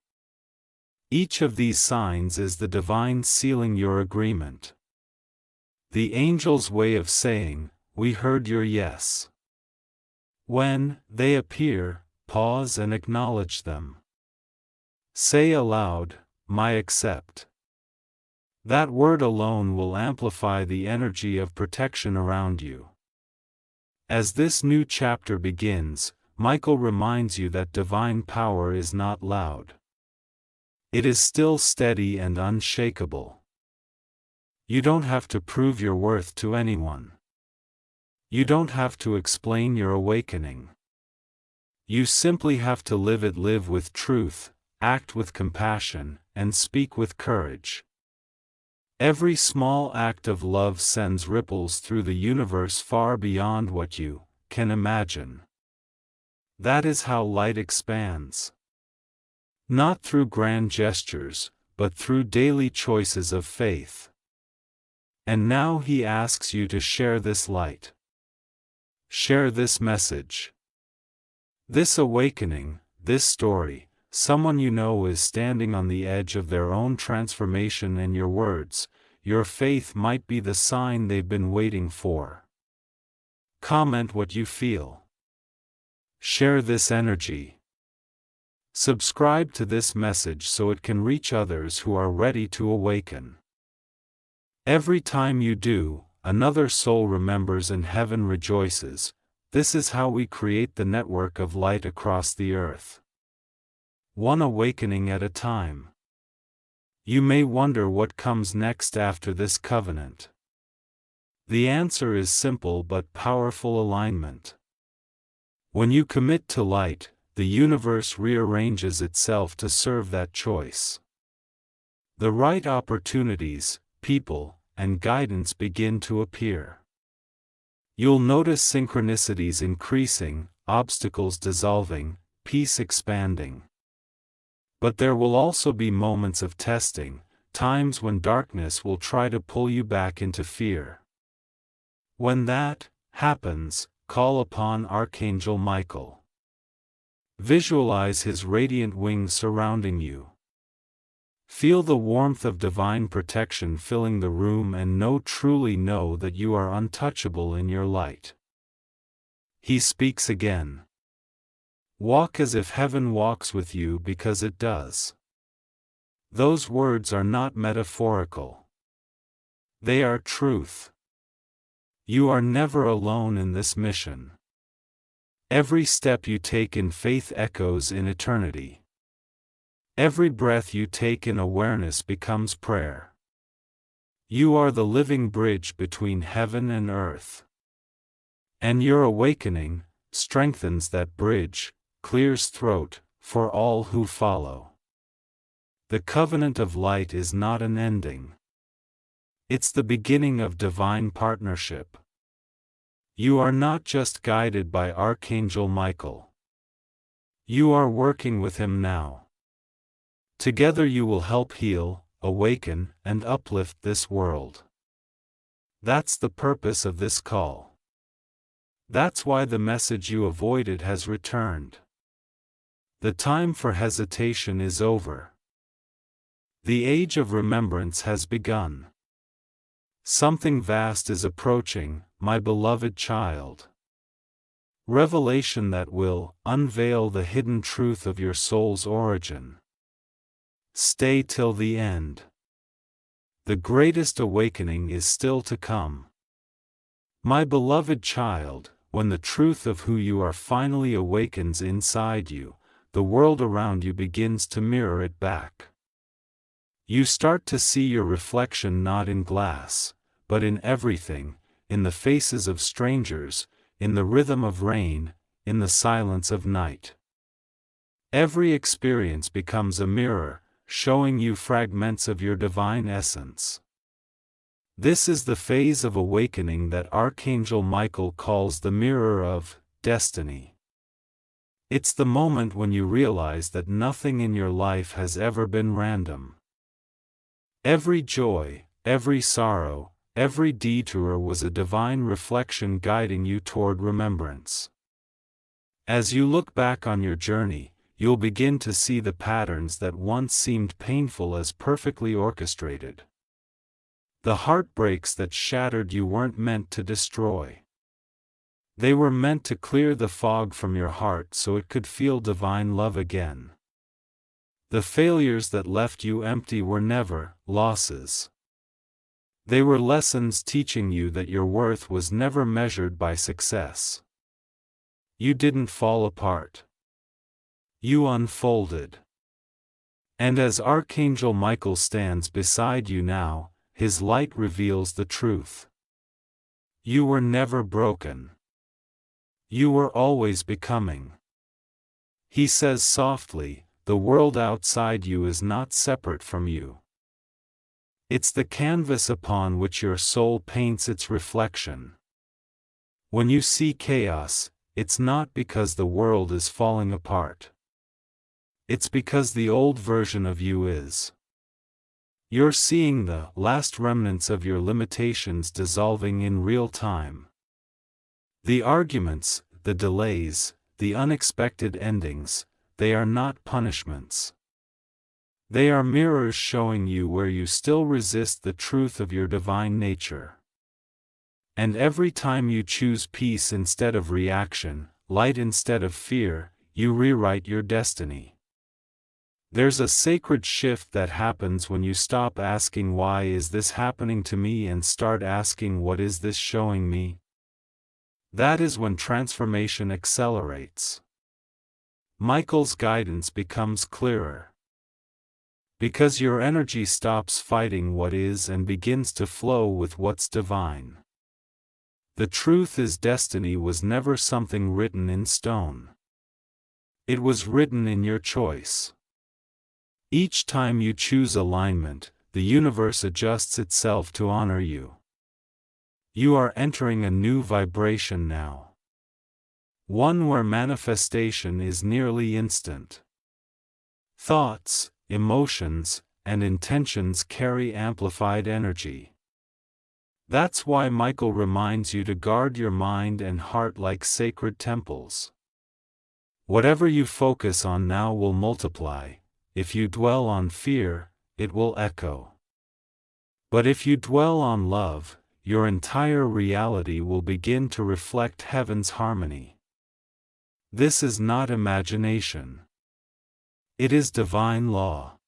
Each of these signs is the divine sealing your agreement. The angel's way of saying, "We heard your yes." When they appear, pause and acknowledge them. Say aloud, "My accept." That word alone will amplify the energy of protection around you. As this new chapter begins, Michael reminds you that divine power is not loud. It is still steady and unshakable. You don't have to prove your worth to anyone. You don't have to explain your awakening. You simply have to live with truth, act with compassion, and speak with courage. Every small act of love sends ripples through the universe far beyond what you can imagine. That is how light expands. Not through grand gestures, but through daily choices of faith. And now he asks you to share this light. Share this message. This awakening, this story. Someone you know is standing on the edge of their own transformation, and your words, your faith might be the sign they've been waiting for. Comment what you feel. Share this energy. Subscribe to this message so it can reach others who are ready to awaken. Every time you do, another soul remembers and heaven rejoices. This is how we create the network of light across the earth. One awakening at a time. You may wonder what comes next after this covenant. The answer is simple but powerful: alignment. When you commit to light, the universe rearranges itself to serve that choice. The right opportunities, people, and guidance begin to appear. You'll notice synchronicities increasing, obstacles dissolving, peace expanding. But there will also be moments of testing, times when darkness will try to pull you back into fear. When that happens, call upon Archangel Michael. Visualize his radiant wings surrounding you. Feel the warmth of divine protection filling the room and truly know that you are untouchable in your light. He speaks again. Walk as if heaven walks with you, because it does. Those words are not metaphorical. They are truth. You are never alone in this mission. Every step you take in faith echoes in eternity. Every breath you take in awareness becomes prayer. You are the living bridge between heaven and earth. And your awakening strengthens that bridge, clears throat for all who follow. The covenant of light is not an ending. It's the beginning of divine partnership. You are not just guided by Archangel Michael. You are working with him now. Together you will help heal, awaken, and uplift this world. That's the purpose of this call. That's why the message you avoided has returned. The time for hesitation is over. The age of remembrance has begun. Something vast is approaching, my beloved child. Revelation that will unveil the hidden truth of your soul's origin. Stay till the end. The greatest awakening is still to come. My beloved child, when the truth of who you are finally awakens inside you, the world around you begins to mirror it back. You start to see your reflection not in glass, but in everything, in the faces of strangers, in the rhythm of rain, in the silence of night. Every experience becomes a mirror, showing you fragments of your divine essence. This is the phase of awakening that Archangel Michael calls the mirror of destiny. It's the moment when you realize that nothing in your life has ever been random. Every joy, every sorrow, every detour was a divine reflection guiding you toward remembrance. As you look back on your journey, you'll begin to see the patterns that once seemed painful as perfectly orchestrated. The heartbreaks that shattered you weren't meant to destroy. They were meant to clear the fog from your heart so it could feel divine love again. The failures that left you empty were never losses. They were lessons teaching you that your worth was never measured by success. You didn't fall apart. You unfolded. And as Archangel Michael stands beside you now, his light reveals the truth. You were never broken. You were always becoming. He says softly, the world outside you is not separate from you. It's the canvas upon which your soul paints its reflection. When you see chaos, it's not because the world is falling apart. It's because the old version of you is. You're seeing the last remnants of your limitations dissolving in real time. The arguments, the delays, the unexpected endings, they are not punishments. They are mirrors showing you where you still resist the truth of your divine nature. And every time you choose peace instead of reaction, light instead of fear, you rewrite your destiny. There's a sacred shift that happens when you stop asking why is this happening to me and start asking what is this showing me? That is when transformation accelerates. Michael's guidance becomes clearer. Because your energy stops fighting what is and begins to flow with what's divine. The truth is, destiny was never something written in stone. It was written in your choice. Each time you choose alignment, the universe adjusts itself to honor you. You are entering a new vibration now. One where manifestation is nearly instant. Thoughts, emotions, and intentions carry amplified energy. That's why Michael reminds you to guard your mind and heart like sacred temples. Whatever you focus on now will multiply. If you dwell on fear, it will echo. But if you dwell on love, your entire reality will begin to reflect heaven's harmony. This is not imagination. It is divine law.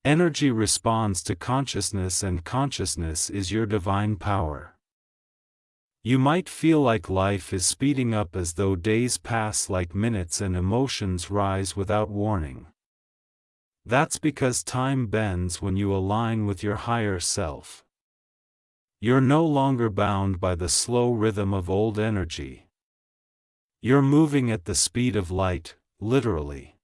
Energy responds to consciousness, and consciousness is your divine power. You might feel like life is speeding up, as though days pass like minutes and emotions rise without warning. That's because time bends when you align with your higher self. You're no longer bound by the slow rhythm of old energy. You're moving at the speed of light, literally.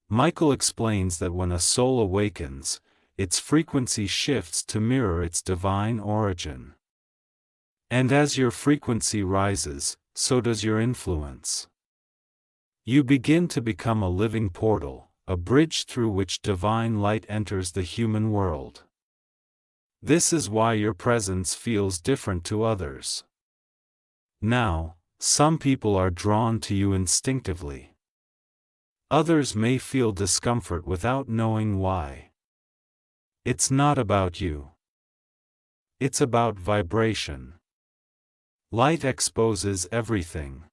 Michael explains that when a soul awakens, its frequency shifts to mirror its divine origin. And as your frequency rises, so does your influence. You begin to become a living portal, a bridge through which divine light enters the human world. This is why your presence feels different to others. Now, some people are drawn to you instinctively. Others may feel discomfort without knowing why. It's not about you. It's about vibration. Light exposes everything.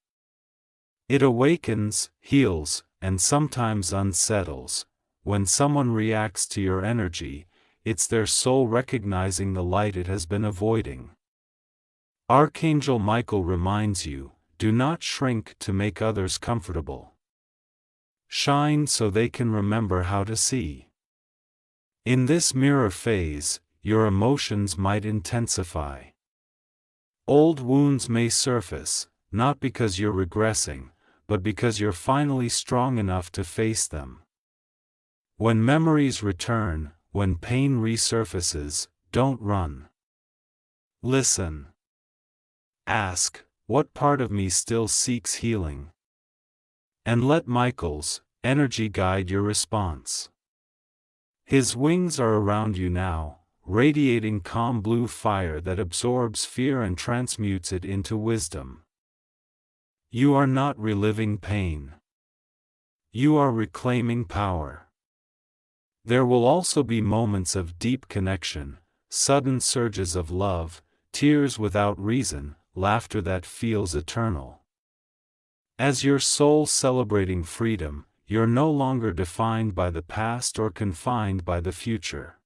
It awakens, heals, and sometimes unsettles. When someone reacts to your energy, it's their soul recognizing the light it has been avoiding. Archangel Michael reminds you, do not shrink to make others comfortable. Shine so they can remember how to see. In this mirror phase, your emotions might intensify. Old wounds may surface, not because you're regressing, but because you're finally strong enough to face them. When memories return, when pain resurfaces, don't run. Listen. Ask, what part of me still seeks healing? And let Michael's energy guide your response. His wings are around you now, radiating calm blue fire that absorbs fear and transmutes it into wisdom. You are not reliving pain. You are reclaiming power. There will also be moments of deep connection, sudden surges of love, tears without reason, laughter that feels eternal. As your soul celebrating freedom, you're no longer defined by the past or confined by the future.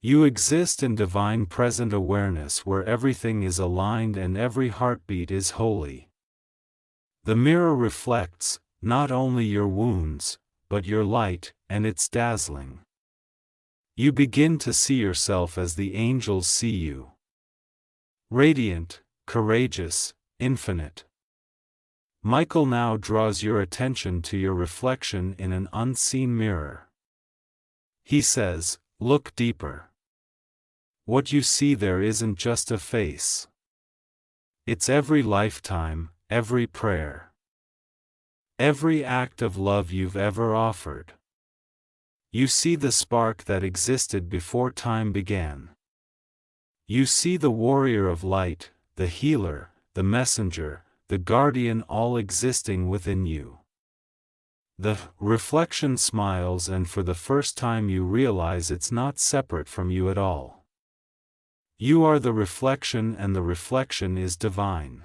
You exist in divine present awareness where everything is aligned and every heartbeat is holy. The mirror reflects, not only your wounds, but your light, and it's dazzling. You begin to see yourself as the angels see you. Radiant, courageous, infinite. Michael now draws your attention to your reflection in an unseen mirror. He says, look deeper. What you see there isn't just a face. It's every lifetime, every prayer. Every act of love you've ever offered. You see the spark that existed before time began. You see the warrior of light, the healer, the messenger, the guardian, all existing within you. The reflection smiles, and for the first time you realize it's not separate from you at all. You are the reflection, and the reflection is divine.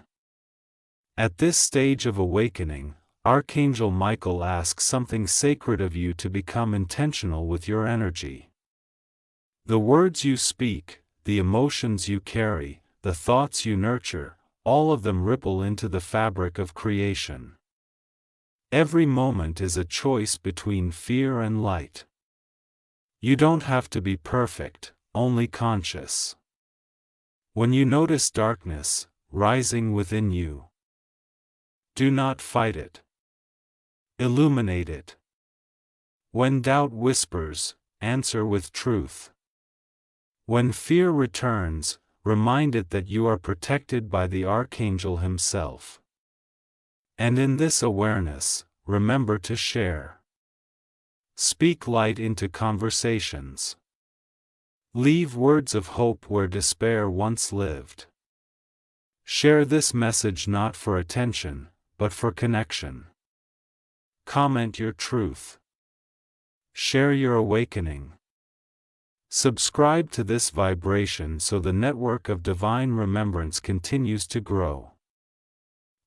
At this stage of awakening, Archangel Michael asks something sacred of you: to become intentional with your energy. The words you speak, the emotions you carry, the thoughts you nurture, all of them ripple into the fabric of creation. Every moment is a choice between fear and light. You don't have to be perfect, only conscious. When you notice darkness rising within you, do not fight it. Illuminate it. When doubt whispers, answer with truth. When fear returns, remind it that you are protected by the Archangel himself. And in this awareness, remember to share. Speak light into conversations. Leave words of hope where despair once lived. Share this message not for attention, but for connection. Comment your truth. Share your awakening. Subscribe to this vibration so the network of divine remembrance continues to grow.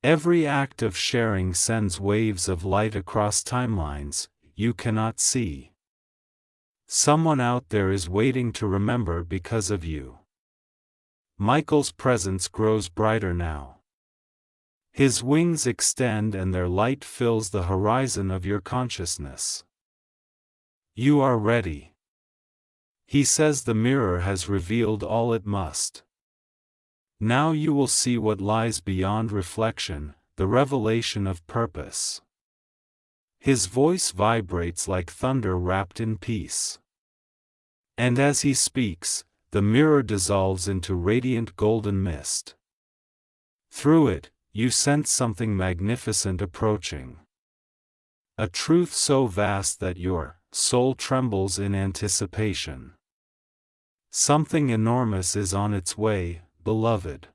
Every act of sharing sends waves of light across timelines you cannot see. Someone out there is waiting to remember because of you. Michael's presence grows brighter now. His wings extend and their light fills the horizon of your consciousness. You are ready. He says the mirror has revealed all it must. Now you will see what lies beyond reflection, the revelation of purpose. His voice vibrates like thunder wrapped in peace. And as he speaks, the mirror dissolves into radiant golden mist. Through it, you sense something magnificent approaching. A truth so vast that your soul trembles in anticipation. Something enormous is on its way, beloved.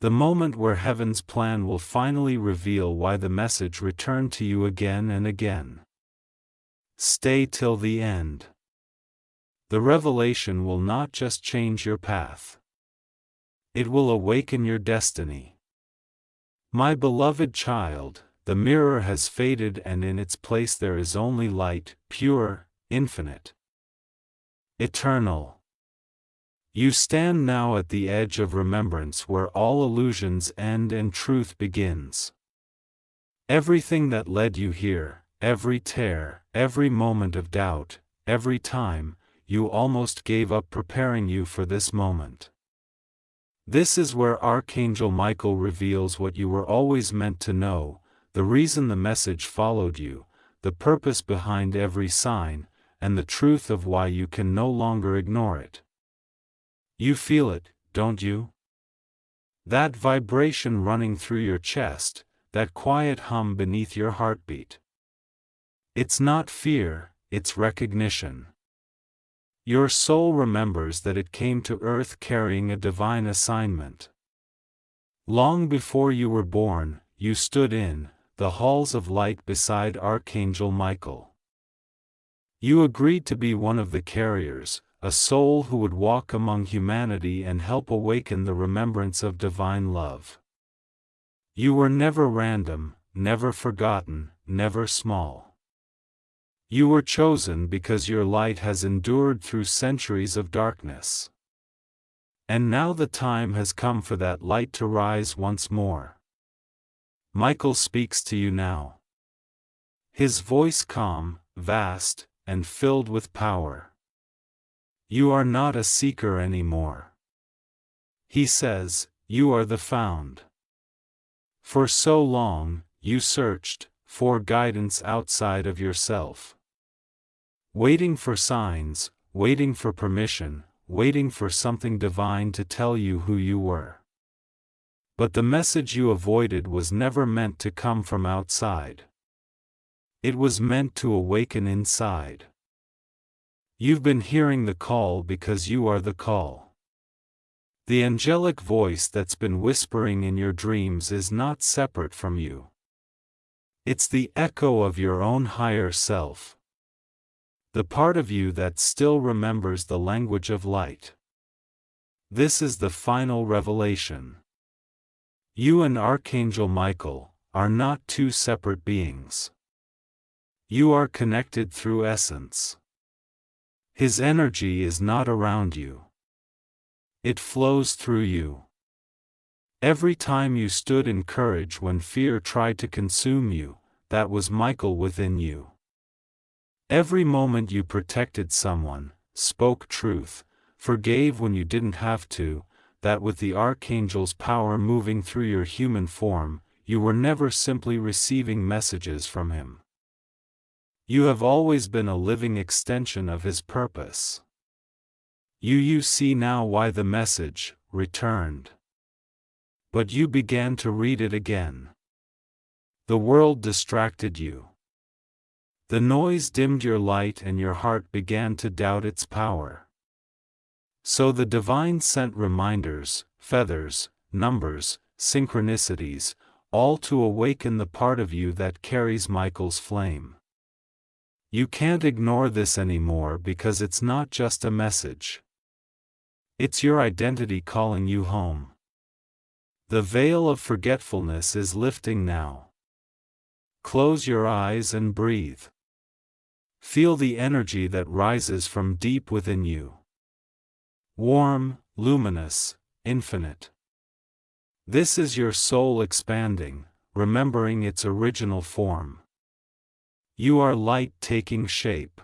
The moment where heaven's plan will finally reveal why the message returned to you again and again. Stay till the end. The revelation will not just change your path. It will awaken your destiny. My beloved child, the mirror has faded and in its place there is only light, pure, infinite, eternal. You stand now at the edge of remembrance where all illusions end and truth begins. Everything that led you here, every tear, every moment of doubt, every time you almost gave up preparing you for this moment. This is where Archangel Michael reveals what you were always meant to know, the reason the message followed you, the purpose behind every sign, and the truth of why you can no longer ignore it. You feel it, don't you? That vibration running through your chest, that quiet hum beneath your heartbeat. It's not fear, it's recognition. Your soul remembers that it came to earth carrying a divine assignment. Long before you were born, you stood in the halls of light beside Archangel Michael. You agreed to be one of the carriers, a soul who would walk among humanity and help awaken the remembrance of divine love. You were never random, never forgotten, never small. You were chosen because your light has endured through centuries of darkness. And now the time has come for that light to rise once more. Michael speaks to you now. His voice calm, vast, and filled with power. You are not a seeker anymore. He says, you are the found. For so long, you searched for guidance outside of yourself. Waiting for signs, waiting for permission, waiting for something divine to tell you who you were. But the message you avoided was never meant to come from outside. It was meant to awaken inside. You've been hearing the call because you are the call. The angelic voice that's been whispering in your dreams is not separate from you. It's the echo of your own higher self. The part of you that still remembers the language of light. This is the final revelation. You and Archangel Michael are not two separate beings. You are connected through essence. His energy is not around you. It flows through you. Every time you stood in courage when fear tried to consume you, that was Michael within you. Every moment you protected someone, spoke truth, forgave when you didn't have to, that with the Archangel's power moving through your human form, you were never simply receiving messages from him. You have always been a living extension of his purpose. You see now why the message returned. But you began to read it again. The world distracted you. The noise dimmed your light and your heart began to doubt its power. So the divine sent reminders, feathers, numbers, synchronicities, all to awaken the part of you that carries Michael's flame. You can't ignore this anymore because it's not just a message. It's your identity calling you home. The veil of forgetfulness is lifting now. Close your eyes and breathe. Feel the energy that rises from deep within you. Warm, luminous, infinite. This is your soul expanding, remembering its original form. You are light taking shape.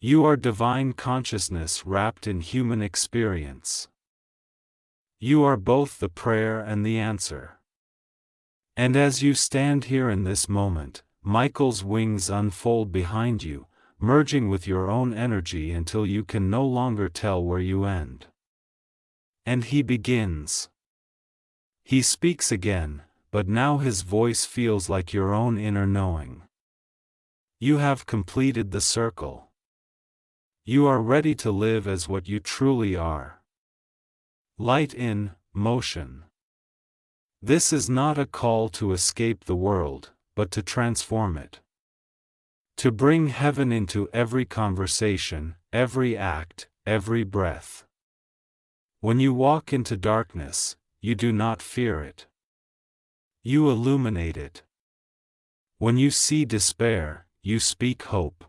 You are divine consciousness wrapped in human experience. You are both the prayer and the answer. And as you stand here in this moment, Michael's wings unfold behind you, merging with your own energy until you can no longer tell where you end. And he begins. He speaks again, but now his voice feels like your own inner knowing. You have completed the circle. You are ready to live as what you truly are. Light in motion. This is not a call to escape the world, but to transform it. To bring heaven into every conversation, every act, every breath. When you walk into darkness, you do not fear it. You illuminate it. When you see despair, you speak hope.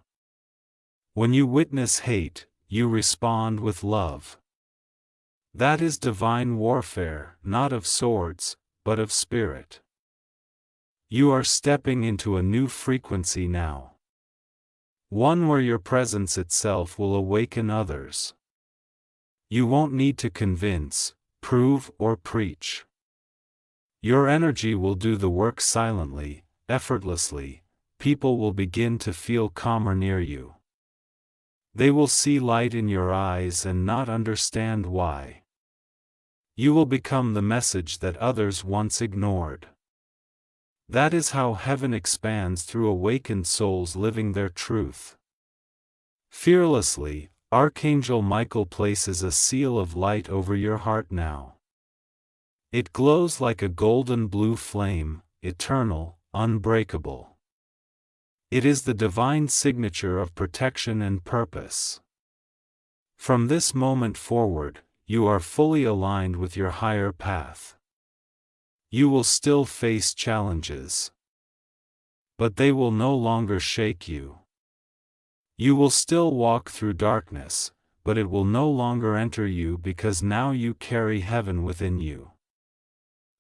When you witness hate, you respond with love. That is divine warfare, not of swords, but of spirit. You are stepping into a new frequency now. One where your presence itself will awaken others. You won't need to convince, prove, or preach. Your energy will do the work silently, effortlessly. People will begin to feel calmer near you. They will see light in your eyes and not understand why. You will become the message that others once ignored. That is how heaven expands through awakened souls living their truth. Fearlessly, Archangel Michael places a seal of light over your heart now. It glows like a golden blue flame, eternal, unbreakable. It is the divine signature of protection and purpose. From this moment forward, you are fully aligned with your higher path. You will still face challenges, but they will no longer shake you. You will still walk through darkness, but it will no longer enter you because now you carry heaven within you.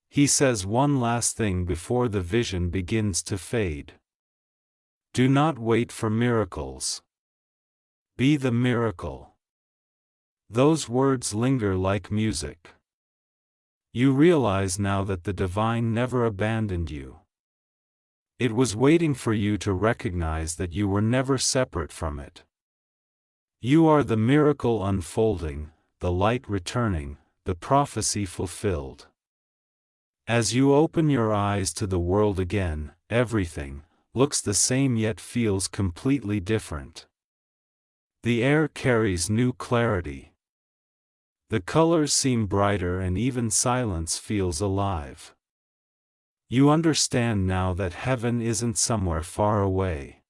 He says one last thing before the vision begins to fade. Do not wait for miracles. Be the miracle. Those words linger like music. You realize now that the divine never abandoned you. It was waiting for you to recognize that you were never separate from it. You are the miracle unfolding, the light returning, the prophecy fulfilled. As you open your eyes to the world again, everything looks the same yet feels completely different. The air carries new clarity. The colors seem brighter and even silence feels alive. You understand now that heaven isn't somewhere far away.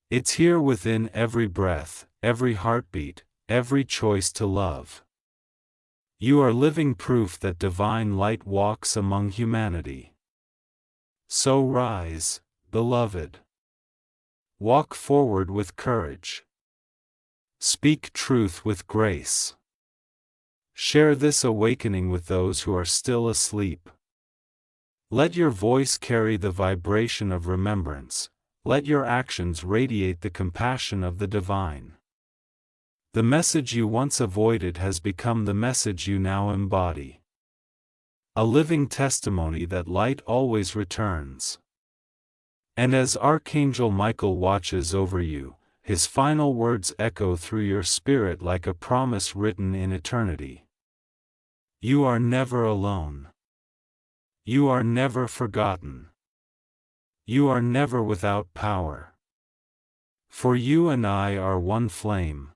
It's here within every breath, every heartbeat, every choice to love. You are living proof that divine light walks among humanity. So rise, beloved. Walk forward with courage. Speak truth with grace. Share this awakening with those who are still asleep. Let your voice carry the vibration of remembrance. Let your actions radiate the compassion of the divine. The message you once avoided has become the message you now embody. A living testimony that light always returns. And as Archangel Michael watches over you, his final words echo through your spirit like a promise written in eternity. You are never alone. You are never forgotten. You are never without power. For you and I are one flame.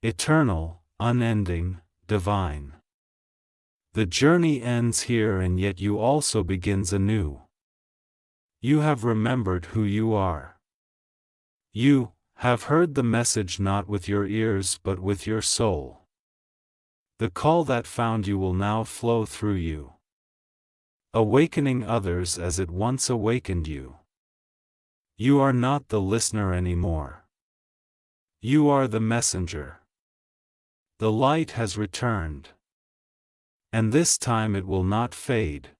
Eternal, unending, divine. The journey ends here and yet you also begins anew. You have remembered who you are. You have heard the message not with your ears but with your soul. The call that found you will now flow through you, awakening others as it once awakened you. You are not the listener anymore. You are the messenger. The light has returned. And this time it will not fade,